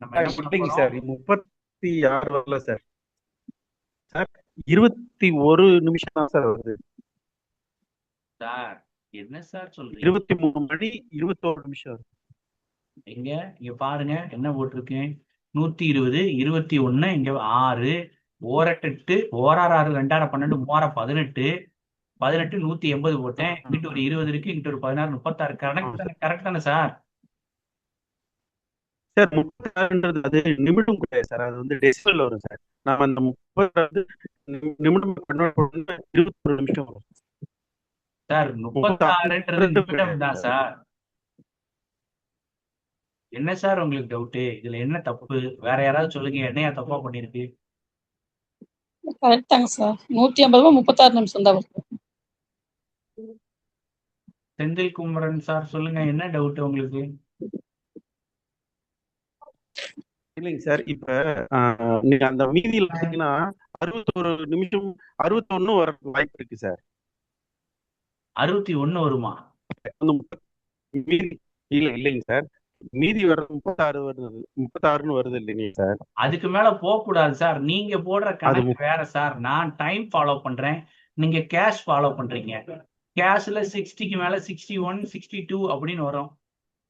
S1: நம்ம என்ன பண்ண
S7: இல்லைங்க
S1: போறோம்?
S7: சார் 36 வரல சார். சார் 21 நிமிஷம் தான் சார் வருது.
S1: சார் என்ன சார் சொல்றீங்க?
S7: 23 மணி 21 நிமிஷம் வருது.
S1: இங்க பாருங்க என்ன போட்டிருக்கு? 120 21 இங்க 6 ஓரட்டு ஓராறு 6 2 12 3 18 18 180 போட்டேன். இங்கிட்டு ஒரு 20 இருக்கு, இங்கிட்டு ஒரு 16 36. கரெக்ட் தானே சார்?
S7: சார் 36ன்றது அது நிமிடம் கிடையாது சார், அது வந்து டெசிமல் வரும் சார். நாம அந்த 30 நிமிடம் கன்வெர்ட் பண்ணா 21 நிமிஷம் வரும்
S1: சார் 36ன்றது நிமிடம் தான் சார். என்ன சார் உங்களுக்கு டவுட்டு? இதுல என்ன தப்பு? வேற யாராவது சொல்லுங்க, என்னையா தப்பா பண்ணிருக்கு?
S2: கரெக்ட் தாங்க சார். 150 36 நிமிஷம் தான் வருது.
S1: செந்தில் குமரன் சார் சொல்லுங்க, என்ன டவுட் உங்களுக்கு?
S7: இல்லைங்க சார். இப்ப நீங்க அந்த மீதியில் பார்த்தீங்கன்னா 61 நிமிஷம் 61 வர வாய்ப்பு இருக்கு சார்.
S1: 61 வருமா?
S7: அந்த மீதி இல்லைங்க சார், மீதி வர 36 வருது, 36ன்னு வருது இல்லைங்க சார்.
S1: அதுக்கு மேல போக கூடாது சார். நீங்க போடுற கணக்கு வேற சார். நான் டைம் ஃபாலோ பண்றேன், நீங்க கேஷ் ஃபாலோ பண்றீங்க. கேஷ்ல 60க்கு மேல 61 62 அப்படின்னு வரும்.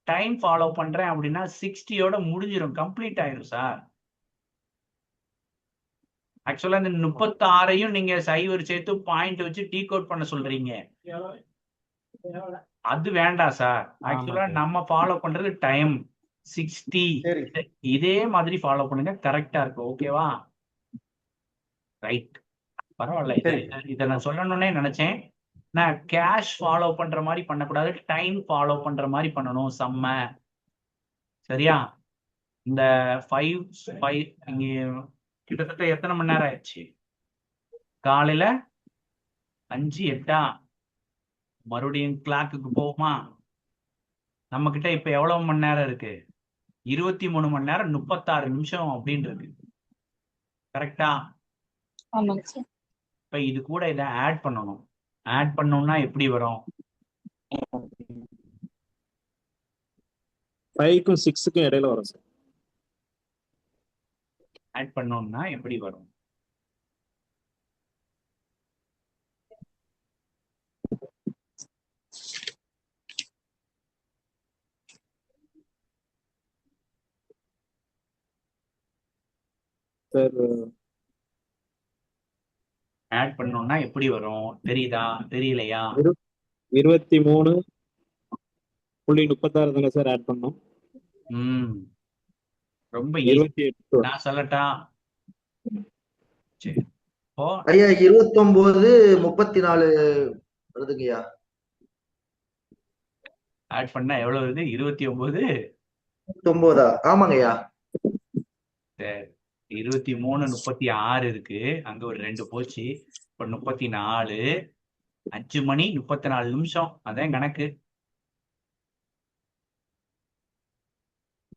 S1: டைம் ஃபாலோ பண்றேன் அப்படின்னா 60யோட முடிஞ்சிடும், கம்ப்ளீட் ஆயிடும் சார். ஆக்சுவலா இந்த 36ஐயும் நீங்க சைவர் சேர்த்து பாயிண்ட் வச்சு டீ கோட் பண்ண சொல்றீங்க. அது வேண்டாம் சார். ஆக்சுவலா நம்ம ஃபாலோ பண்றது டைம் 60. இதே மாதிரி ஃபாலோ பண்ணுங்க, கரெக்டா இருக்கு. ஓகேவா? ரைட், பரவாயில்ல. இதை நான் சொல்லணும்னே நினைச்சேன். நான் கேஷ் ஃபாலோ பண்ற மாதிரி பண்ணக்கூடாது, டைம் ஃபாலோ பண்ற மாதிரி பண்ணணும். செம்ம சரியா? இந்த 5 இங்க கிட்டத்தட்ட எத்தனை மணி நேரம் ஆயிடுச்சு? காலையில 5 8 மறுபடியும் கிளாக்குக்கு போகுமா? நம்ம கிட்ட இப்ப எவ்வளவு மணி நேரம் இருக்கு? 23 மணி நேரம் 36 நிமிஷம் அப்படின்னு இருக்கு. கரெக்டா?
S2: ஆமாங்க சார்.
S1: இப்ப இது கூட இதை ஆட் பண்ணணும். ஆட் பண்ணோம்னா எப்படி வரும்?
S6: 5க்கும் 6க்கும் இடையில வரும் சார்.
S1: ஆட் பண்ணோம்னா எப்படி வரும்?
S6: சார்
S1: ஆட் பண்ணோம்னா எப்படி வரும்? தெரியுதா தெரியலையா?
S6: 23.36 தானே சார் ஆட் பண்ணோம்.
S1: ரொம்ப
S6: 28.
S1: நான் சொல்லட்டா? சரி, இப்போ
S3: ஐயா 29:34 வருதுங்கய்யா.
S1: ஆட் பண்ணா எவ்வளவு வருது? 29.
S3: 9 ஆமாங்கய்யா.
S1: சரி, 23 36 இருக்கு, அங்க ஒரு 2 போச்சு. இப்ப 34 5 மணி 34 நிமிஷம். அதான் கணக்கு.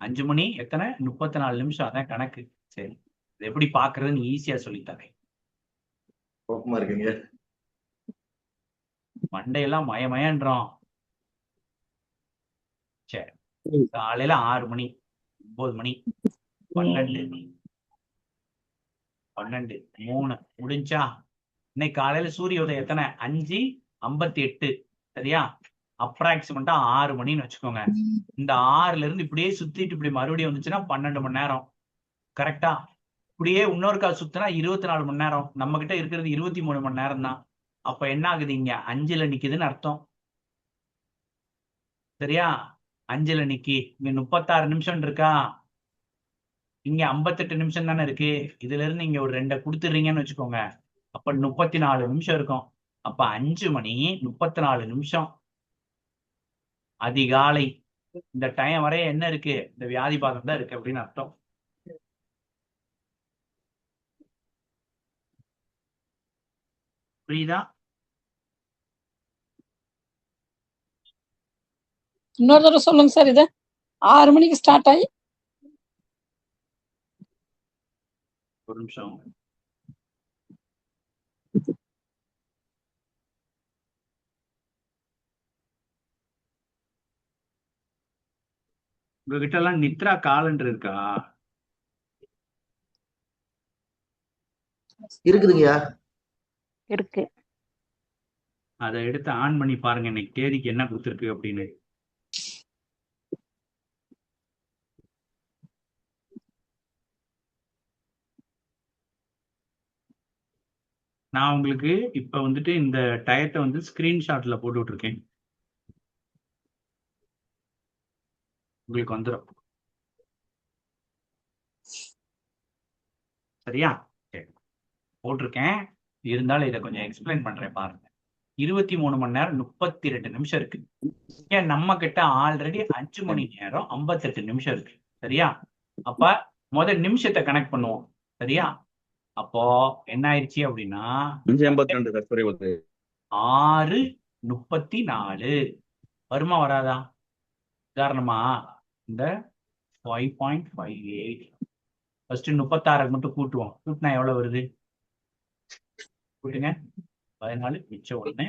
S1: 5 மணி எத்தனை? 34 நிமிஷம். அதான் கணக்கு. சரி, இது எப்படி பாக்குறதுன்னு ஈஸியா சொல்லித்தரேன்.
S3: கோபமா இருக்குங்க.
S1: மண்டையெல்லாம் மயமயன்றோம். சரி, காலையில 6 மணி 9 மணி 12 12 3 முடிஞ்சா? இன்னைக்கு காலையில சூரிய உதயம் எத்தனை? 5:58. சரியா? அப்ராக்சிமேட்டா 6 மணின்னு வச்சுக்கோங்க. இந்த 6ல இருந்து இப்படியே சுத்திட்டு இப்படி மறுபடியும் வந்துச்சுன்னா 12 மணி நேரம். கரெக்டா? இப்படியே இன்னொருக்கா சுத்தினா 24 மணி நேரம். நம்ம கிட்ட இருக்கிறது 23 மணி நேரம் தான். அப்ப என்ன ஆகுது? இங்க 5ல நிக்குதுன்னு அர்த்தம். சரியா? 5ல நிக்கி. இங்க 36 நிமிஷம் இருக்கா? இங்க 58 நிமிஷம் தானே இருக்கு. இதுல இருந்து இங்க ஒரு 2 கொடுத்துடுறீங்கன்னு வச்சுக்கோங்க. அப்ப 34 நிமிஷம் இருக்கும். அப்ப 5 மணி 34 நிமிஷம் அதிகாலை. இந்த டைம் வரைய என்ன இருக்கு? இந்த வியாதி பாகம் தான் இருக்கு அப்படின்னு அர்த்தம். புரியுதா?
S2: இன்னொரு தடவை சொல்லுங்க சார். இதை 6 மணிக்கு ஸ்டார்ட் ஆகி
S1: ஒரு நிமிஷம். உங்ககிட்ட எல்லாம் நித்ரா காலண்டர் இருக்கா?
S3: இருக்குதுங்கய்யா.
S4: இருக்கு.
S1: அதை எடுத்து ஆன் பண்ணி பாருங்க இன்னைக்கு தேதிக்கு என்ன கொடுத்துருக்கு அப்படின்னு. நான் உங்களுக்கு இப்ப வந்துட்டு இந்த டயத்தை வந்து ஸ்கிரீன்ஷாட்ல போட்டு விட்டுருக்கேன். உங்களுக்கு வந்துடும். சரியா? சரி, போட்டிருக்கேன். இருந்தாலும் இதை கொஞ்சம் எக்ஸ்பிளைன் பண்றேன் பாருங்க. 23 மணி நேரம் 32 நிமிஷம் இருக்கு. ஏன் நம்ம கிட்ட ஆல்ரெடி 5 மணி நேரம் 58 நிமிஷம் இருக்கு. சரியா? அப்ப முதல் நிமிஷத்தை கனெக்ட் பண்ணுவோம். சரியா? அப்போ என்ன ஆயிடுச்சு அப்படின்னா 6:34 வருமா வராதா? உதாரணமா இந்த 5.58 ஃபர்ஸ்ட் 36 மட்டும் கூட்டுவோம். கூட்டினா எவ்வளவு வருது? கூட்டுங்க. 14 மிச்சம் 1.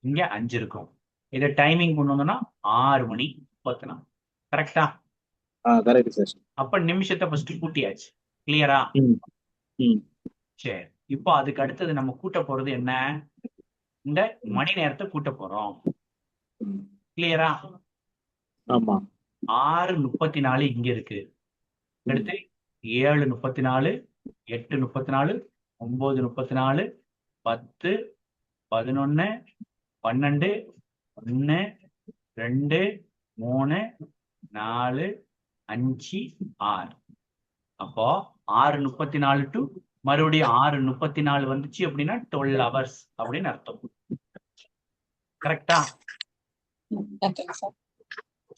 S1: இங்க 5 இருக்கும். இதை டைமிங் கொண்டு வந்தோம்னா 6 மணி 34. கரெக்டா?
S6: Correct sir.
S1: அப்ப நிமிஷத்தை ஃபர்ஸ்ட் கூட்டியாச்சு. கிளியரா? சரி, இப்போ அதுக்கு அடுத்தது நம்ம கூட்ட போறது என்ன? இந்த மணி நேரத்தை கூட்ட போறோம். கிளியரா?
S6: ஆமா.
S1: 6:34 இங்க இருக்கு. அடுத்து 7:34, 8:34, 9:34, 10, 11, 12, 1, 2, 3, 4, 5, 6. அப்போ 6:34 டு மறுபடியும் 6:34 வந்துச்சு அப்படின்னா 12 hours அப்படின்னு அர்த்தம். கரெக்டா?
S2: சார்.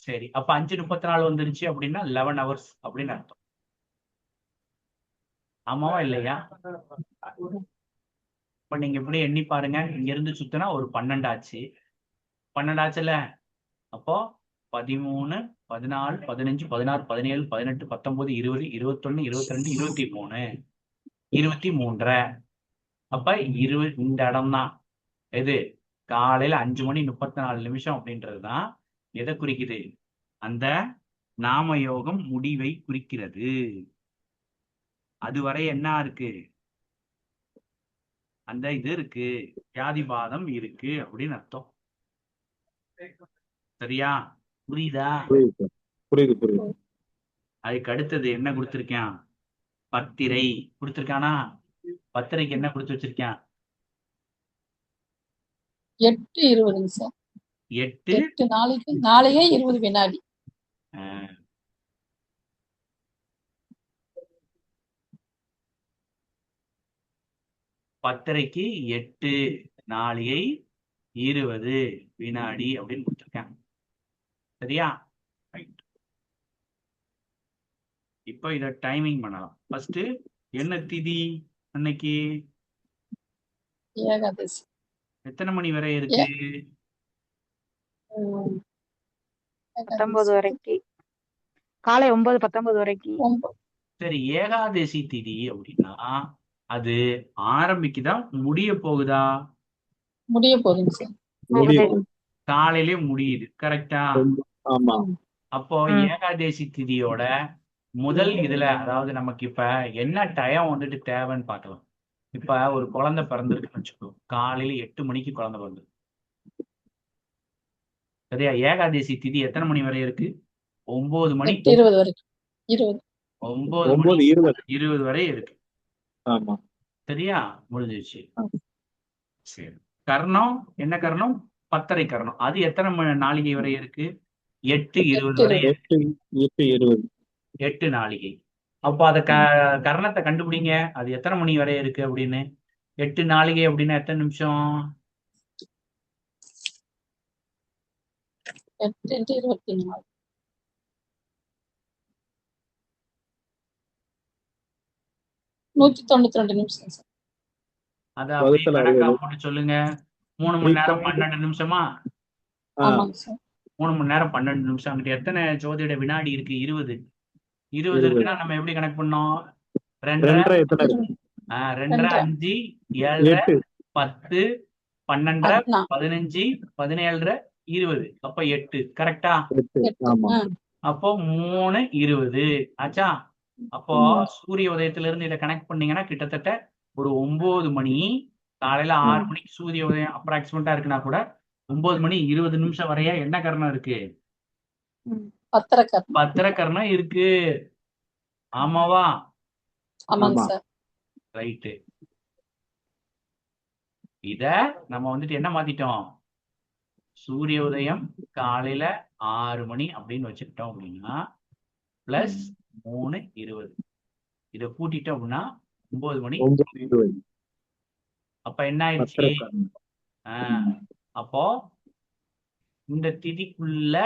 S1: சரி, அப்ப 5:34 வந்துருச்சு அப்படின்னா 11 hours அப்படின்னு அர்த்தம். ஆமாவா இல்லையா? இப்ப நீங்க இப்படி எண்ணி பாருங்க. இங்க இருந்து சுத்தினா ஒரு 12 ஆச்சு. 12 ஆச்சுல. அப்போ 13, 14, 15, 16, 17, 18, 19, 20, 21, 22, 23, 23. அப்ப 20 இந்த இடம் தான் எது? காலையில 5 மணி 34 நிமிஷம் அப்படின்றதுதான் எதை குறிக்குது? அந்த நாம யோகம் முடிவை குறிக்கிறது. அதுவரை என்ன இருக்கு? அந்த இது இருக்கு, வியாதிபாதம் இருக்கு அப்படின்னு அர்த்தம். சரியா? புரியுதா?
S6: புரியுது.
S1: அதுக்கு அடுத்தது என்ன கொடுத்திருக்கான்? பத்திரை கொடுத்திருக்கானா? பத்திரைக்கு என்ன கொடுத்து வச்சிருக்கான்?
S2: 8:20 சார்.
S1: 8
S2: நாளைக்கு 20 வினாடி.
S1: பத்திரைக்கு 8:20 வினாடி அப்படின்னு கொடுத்திருக்கேன். சரியா? ரைட். இப்போ இத டைமிங் பண்ணலாம். ஃபர்ஸ்ட் என்ன திதி அன்னைக்கு?
S2: ஏகாதசி.
S1: எத்தனை மணி வரை இருக்கு?
S4: 19 வரைக்கும். காலை 9:19 வரைக்கும்.
S1: சரி, ஏகாதசி திதி அப்படின்னா அது ஆரம்பிக்குதா முடிய போகுதா?
S2: முடிய போகுதுங்க சார்.
S1: காலையிலே முடியுது. கரெக்டா?
S6: ஆமா.
S1: அப்போ ஏகாதசி திதியோட முதல் இதுல அதாவது நமக்கு இப்ப என்ன டைம் வந்துட்டு தேவைன்னு பார்க்கலாம். இப்ப ஒரு குழந்தை பிறந்திருக்குன்னு வச்சுக்கோ, காலையில 8 மணிக்கு குழந்தை பிறந்து, சரியா? ஏகாதசி திதி எத்தனை மணி வரை இருக்கு? 9 மணி.
S2: 8:20 வரைக்கும் 20
S1: 9 மணி
S6: 9:20
S1: 20 வரை இருக்கு,
S6: ஆமா.
S1: சரியா? முடிஞ்சிருச்சு. சரி, கர்ணம் என்ன கர்ணம்? 10:30 கர்ணம். அது எத்தனை நாளிகை வரை இருக்கு? 8:20 வரை இருக்கு.
S6: 8:20
S1: 8 நாளிகை. அப்போ அத கர்ணத்தை கண்டுபிடிங்க, அது எத்தனை மணி வரை இருக்கு அப்படின்னு. 8 நாளிகை அப்படின்னா எத்தனை நிமிஷம்?
S2: 8 into 24 192 நிமிஷம் சார்.
S1: அத அப்படியே
S6: வகுத்தல்
S1: கணக்கா
S6: 60.
S1: போட்டு சொல்லுங்க. 3 மணி நேரம் 12 நிமிஷமா?
S2: ஆமாங்க சார்.
S1: 3 மணி நேரம் 12 நிமிஷம். அங்கிட்ட எத்தனை ஜோதிட வினாடி இருக்கு? 20. 20 இருக்குன்னா நம்ம எப்படி கணக்கு பண்ணோம்? 2
S6: 2:30 எத்தனை இருக்கு?
S1: 2 5 7
S6: 8
S1: 10 12
S2: அண்ணா.
S1: 15 17 20. அப்ப 8. கரெக்டா?
S6: 8 ஆமா.
S1: அப்போ 3 20 ஆச்சா? அப்போ சூரிய உதயத்துல இருந்து இதை கனெக்ட் பண்ணீங்கன்னா கிட்டத்தட்ட ஒரு 9 மணி, காலையில 6 மணிக்கு சூரிய உதயம் அப்ராக்சிமேட்டா இருக்குன்னா கூட 9 மணி 20 நிமிஷம் வரைய என்ன கர்ணம் இருக்கு?
S2: 10:30 கர்ணம்.
S1: 10:30 கர்ணம் இருக்கு. ஆமாவா?
S2: ஆமாங்க
S6: ஆமா.
S2: சார்.
S1: ரைட்டு. இத நம்ம வந்துட்டு என்ன மாத்திட்டோம்? சூரிய உதயம் காலையில 6 மணி அப்படின்னு வச்சுக்கிட்டோம் அப்படின்னா பிளஸ் 3:20 இதை கூட்டிட்டோம் அப்படின்னா 9 மணி.
S6: 9:20
S1: அப்ப என்ன ஆயிடுச்சு?
S6: 10:30 கர்ணம்.
S1: அப்போ இந்த திதிக்குள்ள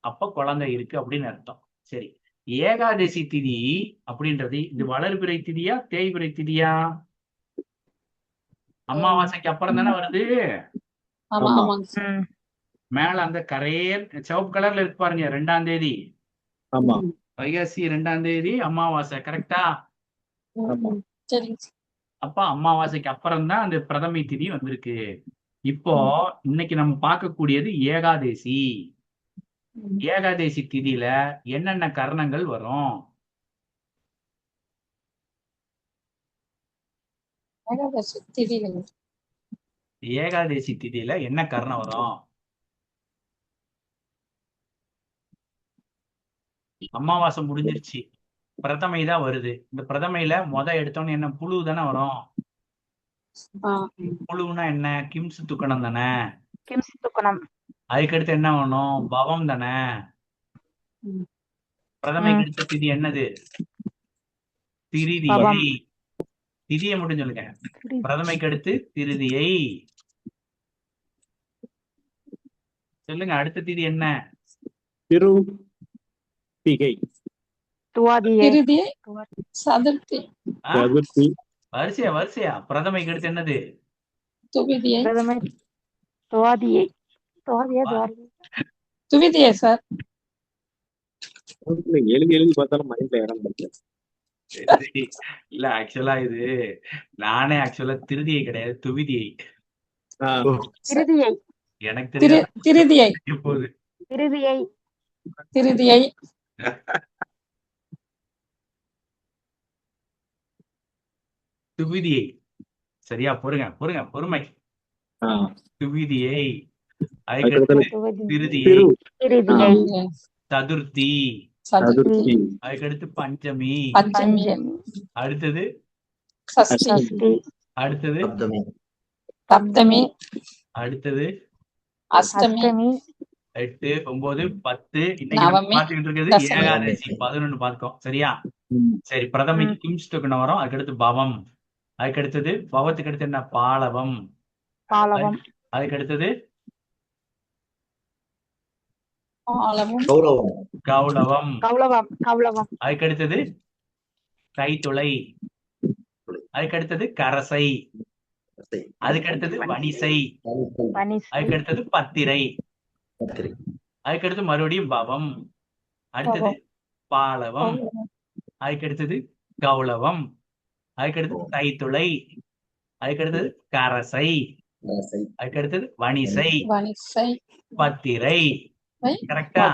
S1: அப்ப குழந்தை இருக்கு அப்படின்னு அர்த்தம். சரி, ஏகாதசி திதி அப்படின்றது இது வளர்பிறை திதியா தேய்பிறை திதியா? அமாவாசைக்கு அப்புறம் தானே வருது.
S2: ஆமா
S6: ஆமா.
S2: ஆமாங்க சார்.
S1: மேல அந்த கரையர் சிவப்பு கலர்ல இருக்கு பாருங்க, 2ஆம் தேதி
S6: ஆமா.
S1: வைகாசி 2ஆம் தேதி அமாவாசை. கரெக்டா?
S6: ஆமா.
S2: சரிங்க சார்.
S1: அப்ப அமாவாசைக்கு அப்புறம் தான் அந்த பிரதமை திதி வந்திருக்கு. இப்போ இன்னைக்கு நம்ம பார்க்கக்கூடியது ஏகாதசி. ஏகாதசி திதியில என்னென்ன கரணங்கள் வரும்?
S2: ஏகாதசி திதிகள்.
S1: ஏகாதசி திதியில என்ன கரணம் வரும்? அமாவாசை முடிஞ்சிருச்சு, பிரதமை தான் வருது. இந்த பிரதமையில எடுத்தோன்னு என்ன புழு தானே வரும். புழுவுனா என்ன? கிம்சு துக்கணம் தானே.
S4: கிம்சி துக்கணம்.
S1: அதுக்கடுத்து என்ன வேணும்? பவம் தானே. பிரதமைக்கு அடுத்த திதி என்னது? திருதியை.
S4: பவம்.
S1: திதியை மட்டும் சொல்லுங்க. பிரதமைக்கு அடுத்து திருதியை சொல்லுங்க. அடுத்த திதி என்ன?
S6: திருதிகை.
S4: துவாதியை.
S2: திருதியை சதுர்த்தி
S1: ஆ?
S6: சதுர்த்தி.
S1: வரிசையா பிரதமைக்கு அடுத்து என்னது?
S2: துவிதியை
S4: பிரதமை. துவாதியை. துவாதியா துவாதியை.
S2: துவிதியை சார்.
S6: எழுதி பார்த்தாலும் மைண்ட்ல இடம் கிடைக்கல.
S1: இல்ல, ஆக்சுவலா இது நானே திருதியை கிடையாது, துவிதியை.
S4: திருதியை.
S1: எனக்கு தெரியாது
S2: திருதியை
S1: இப்போது.
S4: திருதியை.
S2: திருதியை
S1: துவிதியை. சரியா? பொறுமை. துவிதியை. அதுக்கடுத்து திருதியை.
S4: திருதியை.
S1: சதுர்த்தி.
S2: சதுர்த்தி
S1: அதுக்கடுத்து பஞ்சமி.
S2: பஞ்சமி
S1: அடுத்தது
S2: சஷ்டி
S4: சஷ்டி.
S1: அடுத்தது
S3: சப்தமி.
S2: சப்தமி
S1: அடுத்தது
S2: அஷ்டமி
S1: 8 9 10. இன்னைக்கு
S2: நவமி,
S1: பாத்துக்கிட்டு இருக்கிறது
S2: தசமி.
S1: ஏகாதசி 11 பார்த்தோம். சரியா? சரி, பிரதமைக்கு கிம்ஸ்டுக்குன்னு வரும். அதுக்கடுத்து பவம். அதுக்கடுத்தது பவத்துக்கு அடுத்து என்ன? பாலவம்.
S4: பாலவம்.
S1: அதுக்கடுத்தது
S2: ஆலமும்
S3: கௌரவம்.
S1: கௌளவம்.
S4: கௌளவம். கௌளவம்.
S1: அதுக்கடுத்தது கைத்துளை. அதுக்கடுத்தது கரசை. அதுக்கடுத்தது வனிசை.
S4: பனிசை.
S1: அதுக்கடுத்தது பத்திரை.
S3: பத்திரை.
S1: அதுக்கடுத்து மறுபடியும் பவம். அடுத்தது பாலவம். அதுக்கடுத்தது கௌளவம். அதுக்கடுத்து கைத்துளை. அதுக்கடுத்தது கரசை.
S3: ரசை.
S1: அதுக்கடுத்தது வனிசை.
S2: வனிசை
S1: பத்திரை. கரெக்டா?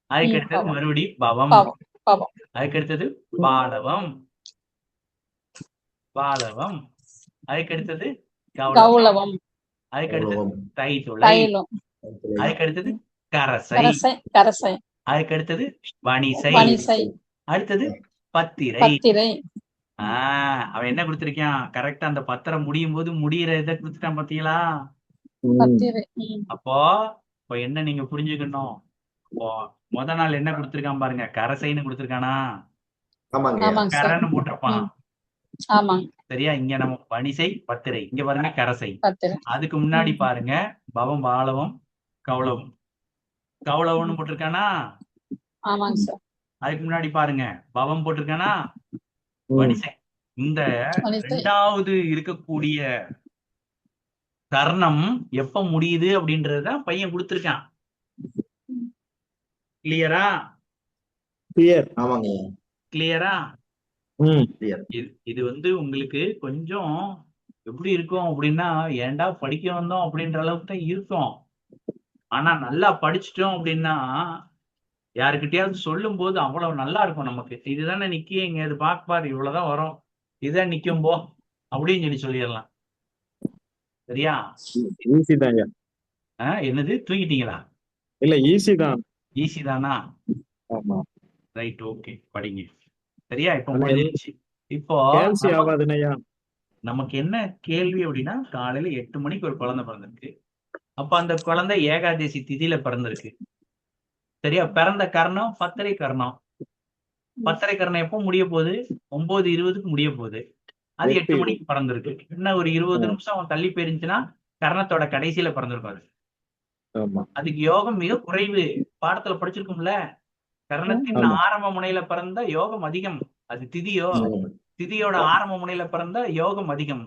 S1: அதுக்கடுத்தது மறுபடியும் பவம்.
S2: பவம். பாவம்.
S1: அதுக்கு அடுத்தது பாலவம். பாலவம். அதுக்கு அடுத்தது கௌளவம்.
S2: கௌளவம்,
S1: அதுக்கு அடுத்தது
S3: கௌளவம்,
S1: தைத்துளை.
S2: தைலம்,
S1: அதுக்கு அடுத்தது கரசை.
S2: கரசை, கரசை,
S1: அதுக்கு அடுத்தது வணிசை.
S2: வணிசை,
S1: அடுத்தது பத்திரை.
S2: பத்திரை,
S1: அவன் என்ன கொடுத்திருக்கான் கரெக்டா அந்த பத்திரம் முடியும் போது முடியிற இதை கொடுத்துட்டான் பாத்தீங்களா?
S2: பத்திரை.
S1: அப்போ இப்போ என்ன நீங்க புரிஞ்சுக்கணும், இப்போ முத நாள் என்ன கொடுத்திருக்கான் பாருங்க, கரசைன்னு கொடுத்திருக்கானா?
S3: ஆமாங்க.
S2: ஆமாங்க சார்.
S1: கரன்னு போட்டிருப்பான்.
S2: ஆமாங்க.
S1: சரியா? இங்க நம்ம வணிசை பத்திரை, இங்க பாருங்க கரசை.
S2: பத்திரை.
S1: அதுக்கு முன்னாடி பாருங்க பவம் பாலவம் கௌளவம். கௌளவம்னு போட்டிருக்கானா?
S2: ஆமாங்க சார்.
S1: அதுக்கு முன்னாடி பாருங்க பவம் போட்டிருக்கானா? வணிசை. இந்த
S2: வணிசை.
S1: ரெண்டாவது இருக்கக்கூடிய கர்ணம் எப்ப முடியுது அப்படின்றதுதான் பையன் கொடுத்திருக்கான். கிளியரா?
S6: கிளியர்.
S3: ஆமாங்க.
S1: கிளியரா?
S6: ம்
S1: இது வந்து உங்களுக்கு கொஞ்சம் எப்படி இருக்கும் அப்படின்னா, ஏன்டா படிக்க வந்தோம் அப்படின்ற அளவுக்கு தான் இருக்கும். ஆனா நல்லா படிச்சிட்டோம் அப்படின்னா யாருக்கிட்டயாவது சொல்லும் போது அவ்வளவு நல்லா இருக்கும் நமக்கு. இதுதானே நிக்கிங்க, இது பாரு இவ்வளவுதான் வரும், இதுதான் நிக்கும் போ அப்படின்னு சொல்லிடலாம். சரியா?
S6: ஈஸி தான் ஐயா.
S1: என்னது தூங்கிட்டீங்களா?
S6: இல்ல ஈஸி தான்.
S1: ஈஸி தானா?
S6: ஆமா.
S1: ரைட், ஓகே, படிங்க. சரியா? இப்ப
S6: ஆனா
S1: முடிஞ்சிருச்சு. இப்போ
S6: கேல்சி ஆகாதுனையா.
S1: நமக்கு என்ன கேள்வி அப்படின்னா, காலையில 8 மணிக்கு ஒரு குழந்தை பிறந்திருக்கு. அப்ப அந்த குழந்தை ஏகாதசி திதியில பிறந்திருக்கு. சரியா? பிறந்த கர்ணம் பத்தரை கர்ணம். பத்தரை கர்ணம் எப்போ முடிய போகுது? 9:20க்கு முடிய போகுது. அது 8 மணிக்கு பிறந்திருக்கு. இன்னும் ஒரு 20 நிமிஷம் அவன் தள்ளி போயிருந்துச்சுன்னா கர்ணத்தோட கடைசியில பிறந்திருக்காரு.
S6: ஆமா.
S1: அதுக்கு யோகம் மிக குறைவு. பாடத்துல படிச்சிருக்கும்ல, கர்ணத்தின்
S6: ஆமா.
S1: ஆரம்ப முனையில பிறந்த யோகம் அதிகம். அது திதியோ, திதியோட ஆரம்ப முனையில பிறந்த யோகம் அதிகம்.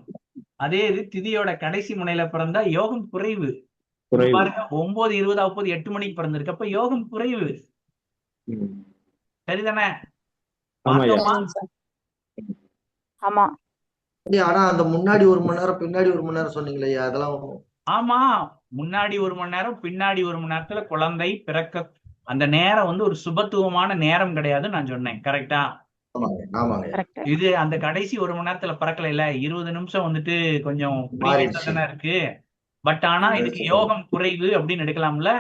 S1: அதே இது திதியோட கடைசி முனையில பிறந்தா யோகம் குறைவு.
S6: குறைவு.
S1: பாருங்க 9:20 அப்போது 8 மணிக்கு பிறந்திருக்கு. அப்ப யோகம் குறைவு.
S6: ம்.
S1: சரிதானே?
S6: ஆமாய்யா.
S1: பார்த்தோமா?
S2: சரிங்க சார்.
S4: ஆமா.
S3: ஆனா அந்த முன்னாடி 1 மணி நேரம் பின்னாடி 1 மணி நேரம் சொன்னீங்களே, அதெல்லாம்
S1: ஆமா, முன்னாடி 1 மணி நேரம் பின்னாடி 1 மணி நேரத்துல குழந்தை பிறக்க அந்த நேரம் வந்து ஒரு சுபத்துவமான நேரம் கிடையாது நான் சொன்னேன். கரெக்டா?
S3: ஆமாங்க. ஆமாங்க.
S4: கரெக்ட்.
S1: இது அந்த கடைசி 1 மணி நேரத்துல பிறக்கல, 20 நிமிஷம் வந்துட்டு கொஞ்சம்
S3: மாறிடுச்சு.
S1: தானே இருக்கு. பட் ஆனா இதுக்கு யோகம் குறைவு அப்படின்னு எடுக்கலாம்ல.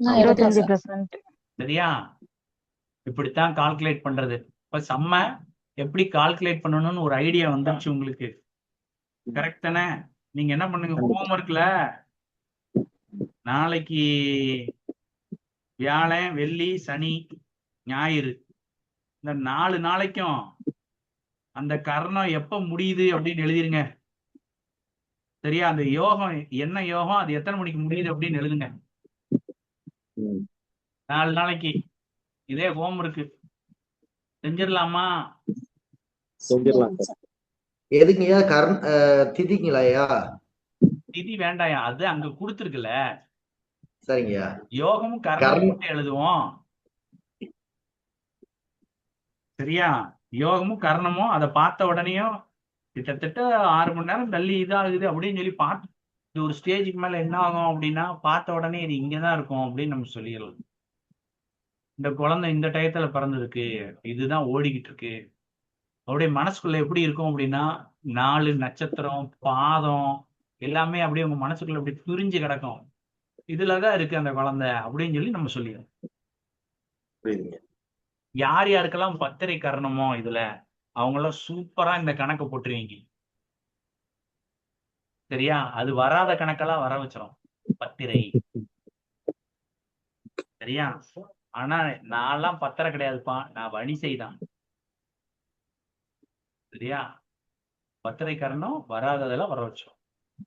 S2: நான் எடுக்கிறேன் சார்.
S4: 25%.
S1: சரியா? இப்படித்தான் கால்குலேட் பண்றது. இப்ப செம்ம எப்படி கால்குலேட் பண்ணணும்னு ஒரு ஐடியா வந்துருச்சு உங்களுக்கு. கரெக்ட் தானே? நீங்க என்ன பண்ணுங்க, ஹோம்ஒர்க்ல நாளைக்கு வியாழன் வெள்ளி சனி ஞாயிறு இந்த 4 நாளைக்கும் அந்த கர்ணம் எப்ப முடியுது அப்படின்னு எழுதிருங்க. சரியா? அந்த யோகம் என்ன யோகம், அது எத்தனை மணிக்கு முடியுது அப்படின்னு எழுதுங்க. 4 நாளைக்கு இதே ஹோம்ஒர்க் செஞ்சிடலாமா?
S6: செஞ்சிடலாம் சார்.
S3: எதுங்கய்யா? திதிங்களாயா?
S1: திதி வேண்டாயா, அது அங்க கொடுத்துருக்குல்ல.
S3: சரிங்கய்யா.
S1: யோகமும் கர்ணமும் மட்டும் எழுதுவோம். சரியா? யோகமும் கர்ணமும் அதை பார்த்த உடனேயும் கிட்டத்தட்ட 6 மணி நேரம் தள்ளி இதாகுது அப்படின்னு சொல்லி பார்த்து இது ஒரு ஸ்டேஜுக்கு மேல என்ன ஆகும் அப்படின்னா, பார்த்த உடனே இது இங்கதான் இருக்கும் அப்படின்னு நம்ம சொல்லிடலாம். இந்த குழந்தை இந்த டயத்துல பிறந்திருக்கு, இதுதான் ஓடிக்கிட்டு இருக்கு. அவருடைய மனசுக்குள்ள எப்படி இருக்கும் அப்படின்னா, 4 நட்சத்திரம் பாதம் எல்லாமே அப்படியே உங்க மனசுக்குள்ள அப்படி பிரிஞ்சு கிடக்கும். இதுலதான் இருக்கு அந்த குழந்தை அப்படின்னு சொல்லி நம்ம சொல்லிடுறோம்.
S3: புரியுதுங்க.
S1: யார் யாருக்கெல்லாம் பத்திரை கரணமோ இதுல அவங்களாம் சூப்பரா இந்த கணக்கு போட்டுருவீங்க. சரியா? அது வராத கணக்கெல்லாம் வர வச்சிரும் பத்திரை. சரியா? ஆனா நான்லாம் பத்திரை கிடையாதுப்பா, நான் வணிசை தான். சரியா? பத்திரை கரணம் வராததெல்லாம் வர வச்சிரும்.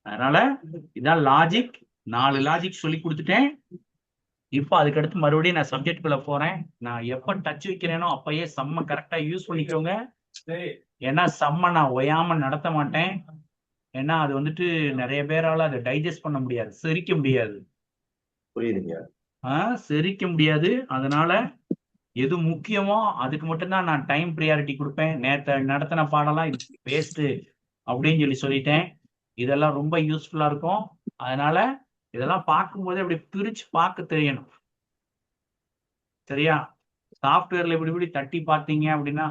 S1: அதனால இதான் லாஜிக். 4 லாஜிக் சொல்லி கொடுத்துட்டேன். இப்போ அதுக்கடுத்து மறுபடியும் நான் சப்ஜெக்ட் குள்ள போறேன். நான் எப்ப டச் வைக்கிறேனோ அப்பயே செம்ம கரெக்டா யூஸ் பண்ணிக்கோங்க. ஏன்னா செம்ம நான் ஒயாம நடத்த மாட்டேன். ஏன்னா அது வந்துட்டு நிறைய பேரால அதை டைஜஸ்ட் பண்ண முடியாது, செரிக்க முடியாது.
S3: புரியுதுங்க.
S1: செரிக்க முடியாது. அதனால எது முக்கியமோ அதுக்கு மட்டும்தான் நான் டைம் ப்ரியாரிட்டி கொடுப்பேன். நேற்று நடத்தின பாடலாம் வேஸ்ட் அப்படின்னு சொல்லிட்டேன். இதெல்லாம் ரொம்ப யூஸ்ஃபுல்லா இருக்கும். அதனால இதெல்லாம் பார்க்கும்போது அப்படி பிரிச்சு பார்க்க தெரியணும். சரியா? சாஃப்ட்வேர்ல இப்படி இப்படி தட்டி பார்த்தீங்க அப்படின்னா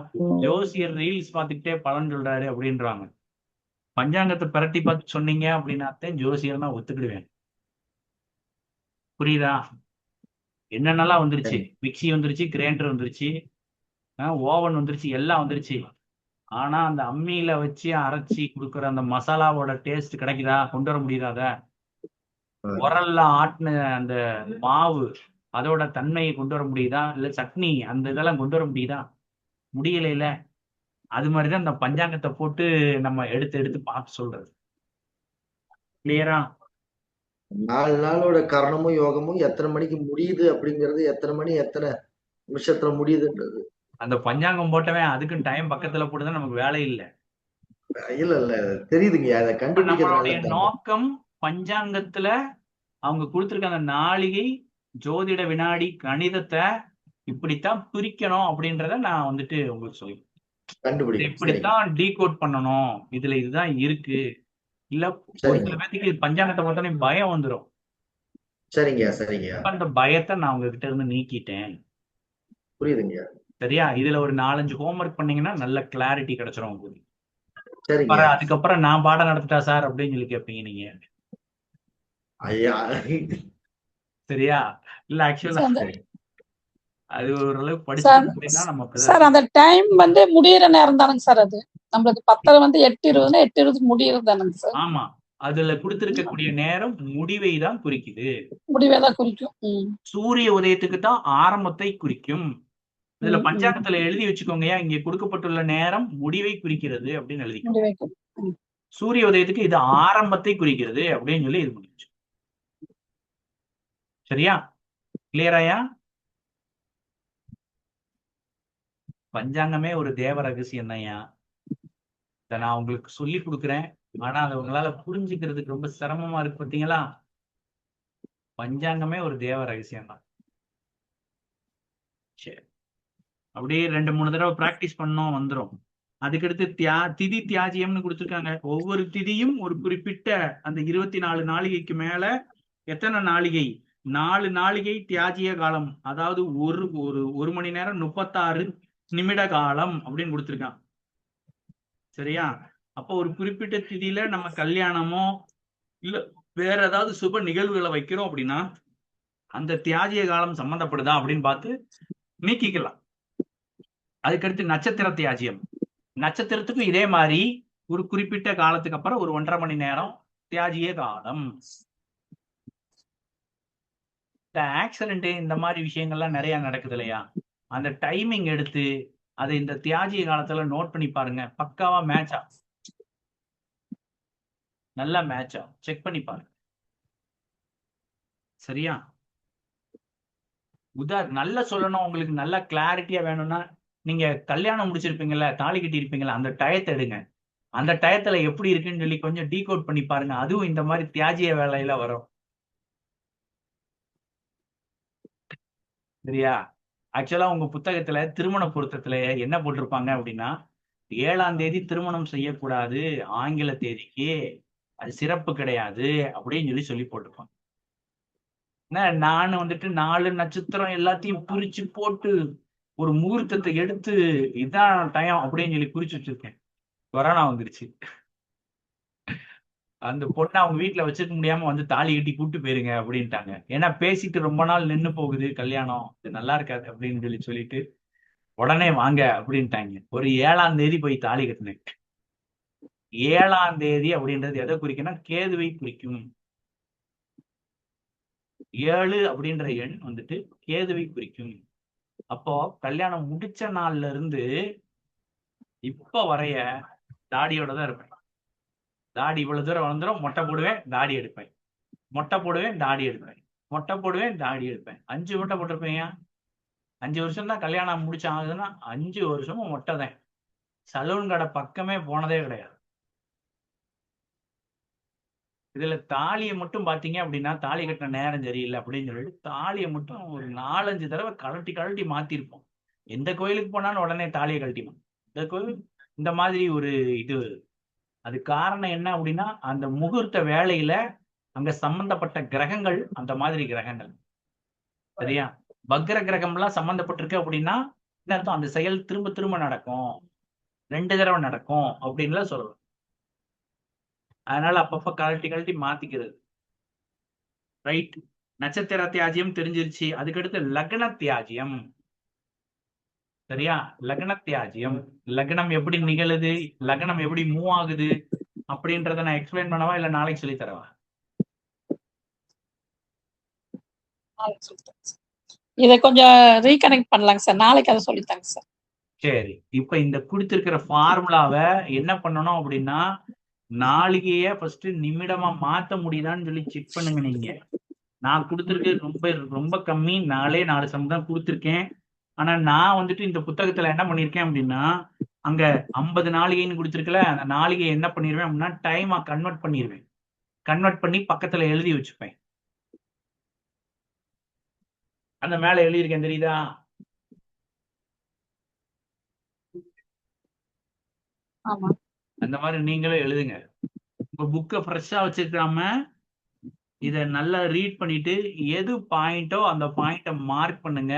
S1: ஜோசியர் ரீல்ஸ் பார்த்துக்கிட்டே பலன் சொல்றாரு அப்படின்றாங்க. பஞ்சாங்கத்தை பிரட்டி பார்த்து சொன்னீங்க அப்படின்னாத்தான் ஜோசியர் நான் ஒத்துக்கிடுவேன். புரியுதா? என்னென்னலாம் வந்துருச்சு, மிக்சி வந்துருச்சு, கிரைண்டர் வந்துருச்சு, ஓவன் வந்துருச்சு, எல்லாம் வந்துருச்சு. ஆனா அந்த அம்மியில வச்சு அரைச்சி கொடுக்குற அந்த மசாலாவோட டேஸ்ட் கிடைக்குதா? கொண்டு வர முடியாத? உரல்ல ஆட்டின அந்த மாவு அதோட தன்மையை கொண்டு வர முடியுதா? இல்ல சட்னி அந்த இதெல்லாம் கொண்டு வர முடியுதா? முடியல. அது மாதிரிதான் இந்த பஞ்சாங்கத்தை போட்டு நம்ம எடுத்து எடுத்து பார்த்து சொல்றது. கிளியரா?
S3: 4 நாளோட கரணமும் யோகமும் எத்தனை மணிக்கு முடியுது அப்படிங்கிறது, எத்தனை மணி எத்தனை நிமிஷத்துல முடியுதுன்றது.
S1: அந்த பஞ்சாங்கம் போட்டவன் அதுக்கும் டைம் பக்கத்துல போட்டுதான் நமக்கு வேலை இல்லை.
S3: இல்ல தெரியுதுங்க, அதை
S1: இப்ப நம்மளுடைய
S3: கண்டுபிடிக்கிறதுனால
S1: நோக்கம் பஞ்சாங்கத்துல அவங்க கொடுத்திருக்க அந்த நாளிகை, ஜோதிட வினாடி, கணிதத்தை இப்படித்தான் பிரிக்கணும் அப்படின்றத நான் வந்துட்டு உங்களுக்கு சொல்லி
S3: கண்டுபிடிக்கும்.
S1: இப்படித்தான் டீகோட் பண்ணணும், இதுல இதுதான் இருக்கு. இல்ல ஒரு சில பேருக்கு பஞ்சாங்கத்தை பார்த்தோன்னே பயம் வந்துடும்.
S3: சரிங்க.
S1: அந்த பயத்தை நான் உங்ககிட்ட இருந்து நீக்கிட்டேன்.
S3: புரியுதுங்க.
S1: சரியா? இதுல ஒரு 4-5 ஹோம்ஒர்க் பண்ணீங்கன்னா நல்ல கிளாரிட்டி கிடைச்சிரும் உங்களுக்கு.
S3: சரிங்க.
S1: அதுக்கப்புறம் நான் பாடம் நடத்திட்டா சார் அப்படின்னு சொல்லி கேட்பீங்க நீங்க.
S3: ஐயா,
S1: சரியா? இல்ல ஆக்சுவலா அது ஓரளவுக்கு படிச்சு
S2: சார்
S1: அப்படின்னா நம்ம
S2: சார் அந்த டைம் வந்து முடியிற நேரம் தானுங்க சார். அது நம்மளுக்கு 10 வந்து 8:20 8:20 முடியறது தானுங்க சார்.
S1: ஆமா, அதுல கொடுத்திருக்கக்கூடிய நேரம் முடிவை தான் குறிக்குது.
S2: முடிவே தான் குறிக்கும்.
S1: சூரிய உதயத்துக்கு தான் ஆரம்பத்தை குறிக்கும். இதுல பஞ்சாங்கத்துல எழுதி வச்சுக்கோங்கயா, இங்க கொடுக்கப்பட்டுள்ள நேரம் முடிவை குறிக்கிறது அப்படின்னு எழுதிக்கோங்க. சூரிய உதயத்துக்கு இது ஆரம்பத்தை குறிக்கிறது அப்படின்னு சொல்லி இது முடிச்சு. சரியா? கிளியராயா? பஞ்சாங்கமே ஒரு தேவ ரகசியம் தான்யா. இதை நான் உங்களுக்கு சொல்லி கொடுக்குறேன். ஆனா அதை உங்களால புரிஞ்சுக்கிறதுக்கு ரொம்ப சிரமமா இருக்கு பார்த்தீங்களா? பஞ்சாங்கமே ஒரு தேவ ரகசியம் தான். சரி, அப்படியே 2-3 தடவை பிராக்டிஸ் பண்ணோம், வந்துடும். அதுக்கடுத்து திதி தியாஜியம்னு கொடுத்துருக்காங்க. ஒவ்வொரு திதியும் ஒரு குறிப்பிட்ட அந்த 24 நாளிகைக்கு மேல எத்தனை நாளிகை? 4 நாளிகை தியாஜிய காலம், அதாவது ஒரு மணி நேரம் 36 நிமிட காலம் அப்படின்னு கொடுத்துருக்கான். சரியா? அப்போ ஒரு குறிப்பிட்ட திதியில நம்ம கல்யாணமோ இல்ல வேற ஏதாவது சுப நிகழ்வுகளை வைக்கிறோம் அப்படின்னா அந்த தியாஜிய காலம் சம்பந்தப்படுதா அப்படின்னு பார்த்து நீக்கிக்கலாம். அதுக்கடுத்து நட்சத்திர தியாஜியம். நட்சத்திரத்துக்கும் இதே மாதிரி ஒரு குறிப்பிட்ட காலத்துக்கு அப்புறம் ஒரு 1.5 மணி நேரம் தியாஜிய காலம். இந்த ஆக்சிடென்ட் இந்த மாதிரி விஷயங்கள்லாம் நிறைய நடக்குது இல்லையா? அந்த டைமிங் எடுத்து அதை இந்த தியாஜிய காலத்துல நோட் பண்ணி பாருங்க. பக்காவா மேட்ச் ஆகும், நல்லா மேட்ச் ஆகும். செக் பண்ணி பாருங்க. சரியா? நல்லா சொல்லணும், உங்களுக்கு நல்ல கிளாரிட்டியா வேணும்னா நீங்க கல்யாணம் முடிச்சிருப்பீங்கல்ல, தாலி கட்டி இருப்பீங்களா, அந்த டயத்தை எடுங்க. அந்த டயத்துல எப்படி இருக்குன்னு சொல்லி கொஞ்சம் டீகோட் பண்ணி பாருங்க. அதுவும் இந்த மாதிரி தியாஜிய வேலையில வரும். சரியா? ஆக்சுவலா உங்க புத்தகத்துல திருமண பொருத்தத்துல என்ன போட்டிருப்பாங்க அப்படின்னா, 7ஆம் தேதி திருமணம் செய்யக்கூடாது, ஆங்கில தேதிக்கு அது சிறப்பு கிடையாது அப்படின்னு சொல்லி போட்டிருப்பாங்க. நான் வந்துட்டு 4 நட்சத்திரம் எல்லாத்தையும் பிரிச்சு போட்டு ஒரு முகூர்த்தத்தை எடுத்து இதான் டைம் அப்படின்னு சொல்லி குறிச்சு வச்சிருக்கேன். கொரோனா வந்துருச்சு. அந்த பொண்ணை அவங்க வீட்டுல வச்சுக்க முடியாம வந்து தாலி கட்டி கூப்பிட்டு போயிருங்க அப்படின்ட்டாங்க. ஏன்னா பேசிட்டு ரொம்ப நாள் நின்று போகுது கல்யாணம், இது நல்லா இருக்காது அப்படின்னு சொல்லிட்டு உடனே வாங்க அப்படின்ட்டாங்க. ஒரு 7ஆம் தேதி போய் தாலி கட்டினேன். 7ஆம் தேதி அப்படின்றது எதை குறிக்குன்னா கேதுவை குறிக்கும். 7 அப்படின்ற எண் வந்துட்டு கேதுவை குறிக்கும். அப்போ கல்யாணம் முடிச்ச நாள்ல இருந்து இப்ப வரைய தாடியோட தான் இருப்பேன். தாடி இவ்வளவு தூரம் வளர்ந்துரும், மொட்டை போடுவேன், தாடி எடுப்பேன், மொட்டை போடுவேன், தாடி எடுப்பேன், மொட்டை போடுவேன், தாடி எடுப்பேன். 5 மொட்டை போட்டிருப்பேன். 5 வருஷம் தான் கல்யாணம் முடிச்ச ஆகுதுன்னா 5 வருஷமும் மொட்டை தான். சலூன் கடை பக்கமே போனதே கிடையாது. இதுல தாலியை மட்டும் பாத்தீங்க அப்படின்னா தாலி கட்டின நேரம் சரியில்லை அப்படின்னு சொல்லிட்டு தாலியை மட்டும் ஒரு 4-5 தடவை கழட்டி மாத்திருப்போம். எந்த கோயிலுக்கு போனாலும் உடனே தாலியை கழட்டிப்போம். இந்த கோயில் இந்த மாதிரி ஒரு இது. அது காரணம் என்ன அப்படின்னா அந்த முகூர்த்த வேலையில அங்க சம்பந்தப்பட்ட கிரகங்கள் அந்த மாதிரி கிரகங்கள். சரியா? வக்ர கிரகம்லாம் சம்பந்தப்பட்டிருக்கு அப்படின்னா என்ன அர்த்தம்? அந்த செயல் திரும்ப திரும்ப நடக்கும், 2 தடவை நடக்கும் அப்படின்லாம் சொல்லுவேன். அதனால அப்பப்ப கழட்டி கழட்டி மாத்திக்கிறது. ரைட். நட்சத்திர தியாஜ்யம் தெரிஞ்சிருச்சு. அதுக்கடுத்து லக்ன தியாஜ்யம். சரியா? லக்ன தியாஜ்யம். லக்னம் எப்படி நிகழுது, லக்னம் எப்படி மூவ் ஆகுது அப்படின்றத நான் எக்ஸ்பிளைன் பண்ணவா இல்ல நாளைக்கு சொல்லி தரவா?
S2: நாளைக்கு சொல்லித்தாங்க சார். இதை கொஞ்சம் ரீகனெக்ட் பண்ணலாங்க சார். நாளைக்கு அதை சொல்லித்தாங்க சார்.
S1: சரி. இப்ப இந்த கொடுத்திருக்கிற ஃபார்முலாவை என்ன பண்ணணும் அப்படின்னா, நாளிகைய ஃபர்ஸ்ட் நிமிடமா மாத்த முடியுதான்னு சொல்லி செக் பண்ணுங்க நீங்க. நான் கொடுத்திருக்கு ரொம்ப ரொம்ப கம்மி, 4 சம் தான் கொடுத்திருக்கேன். ஆனா நான் வந்துட்டு இந்த புத்தகத்துல என்ன பண்ணிருக்கேன் அப்படின்னா, அங்க 50 நாளிகைன்னு கொடுத்திருக்கல, அந்த நாளிகையை என்ன பண்ணிருவேன் அப்படின்னா டைமா கன்வெர்ட் பண்ணிருவேன். கன்வெர்ட் பண்ணி பக்கத்துல எழுதி வச்சுப்பேன். அந்த மேல எழுதியிருக்கேன் தெரியுதா?
S2: ஆமா.
S1: அந்த மாதிரி நீங்களும் எழுதுங்க. உங்க புக்கை ஃப்ரெஷ்ஷா வச்சிருக்காம இதை நல்லா ரீட் பண்ணிட்டு எது பாயிண்டோ அந்த பாயிண்ட மார்க் பண்ணுங்க.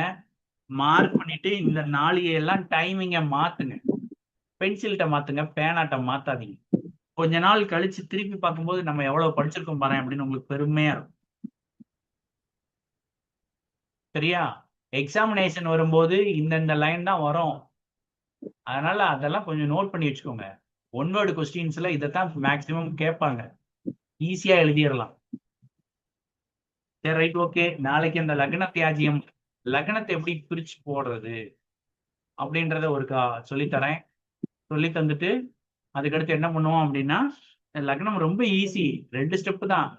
S1: மார்க் பண்ணிட்டு இந்த நாளிகையெல்லாம் டைமிங்க மாத்துங்க. பென்சில்கிட்ட மாத்துங்க, பேனாட்ட மாத்தாதீங்க. கொஞ்ச நாள் கழிச்சு திருப்பி பார்க்கும்போது நம்ம எவ்வளவு படிச்சிருக்கோம் பாரு அப்படின்னு உங்களுக்கு பெருமையா இருக்கும். சரியா? எக்ஸாமினேஷன் வரும்போது இந்த லைன் தான் வரும். அதனால அதெல்லாம் கொஞ்சம் நோட் பண்ணி வச்சுக்கோங்க. ஒன் வேர்டு கொஸ்டின்ஸ்ல இதைத்தான் மேக்சிமம் கேட்பாங்க. ஈஸியா எழுதிடலாம். சரி, ரைட், ஓகே. நாளைக்கு அந்த லக்ன தியாஜ்யம், லக்னத்தை எப்படி பிரிச்சு போடுறது அப்படின்றத ஒரு சொல்லித்தரேன். சொல்லி தந்துட்டு அதுக்கடுத்து என்ன பண்ணுவோம் அப்படின்னா, லக்னம் ரொம்ப ஈஸி, 2 ஸ்டெப் தான்.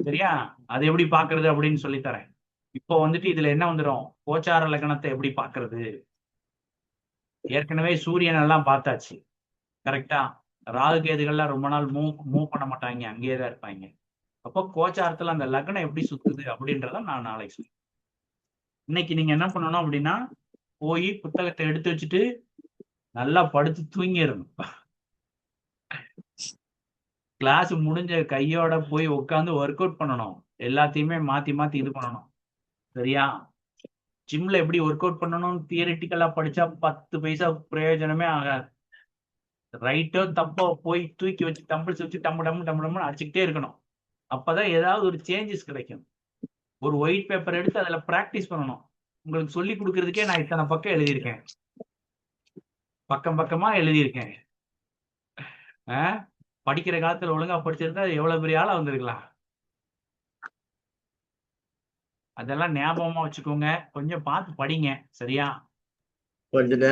S1: சரியா? அது எப்படி பாக்குறது அப்படின்னு சொல்லித்தரேன். இப்போ வந்துட்டு இதுல என்ன வந்துடும், கோச்சார லக்னத்தை எப்படி பாக்குறது. ஏற்கனவே சூரியன் எல்லாம் பார்த்தாச்சு. கரெக்டா? ராகு கேதுகள்லாம் ரொம்ப நாள் மூவ் பண்ண மாட்டாங்க, அங்கேயே தான் இருப்பாங்க. அப்போ கோச்சாரத்துல அந்த லக்னம் எப்படி சுத்துது அப்படின்றத நான் நாளைக்கு சொல்லுவேன். இன்னைக்கு நீங்க என்ன பண்ணணும் அப்படின்னா, போய் புத்தகத்தை எடுத்து வச்சுட்டு நல்லா படுத்து தூங்கிடணும். கிளாஸ் முடிஞ்ச கையோட போய் உட்காந்து ஒர்க் அவுட் பண்ணணும். எல்லாத்தையுமே மாத்தி மாத்தி இது பண்ணணும். சரியா? ஜிம்ல எப்படி ஒர்க் அவுட் பண்ணணும் தியரிட்டிக்கலா படிச்சா 10 பைசா பிரயோஜனமே ஆகாது. ரைட்டோ தப்போ போய் தூக்கி வச்சு டம்பிள்ஸ் வச்சு டம்மு டம்மு டம்மு டம்னு அடிச்சுக்கிட்டே இருக்கணும். அப்பதான் ஏதாவது ஒரு சேஞ்சஸ் கிடைக்கும். ஒரு ஒயிட் பேப்பர் எடுத்து அதுல பிராக்டிஸ் பண்ணணும். உங்களுக்கு சொல்லி கொடுக்கறதுக்கே நான் இத்தனை பக்கம் எழுதியிருக்கேன், பக்கம் பக்கமா எழுதியிருக்கேன். படிக்கிற காலத்துல ஒழுங்கா படிச்சிருந்தா எவ்வளவு பெரிய ஆளா வந்திருக்கலாம். அதெல்லாம் ஞாபகமா வச்சுக்கோங்க. கொஞ்சம் பார்த்து படிங்க. சரியா?
S3: கொஞ்ச நேரம்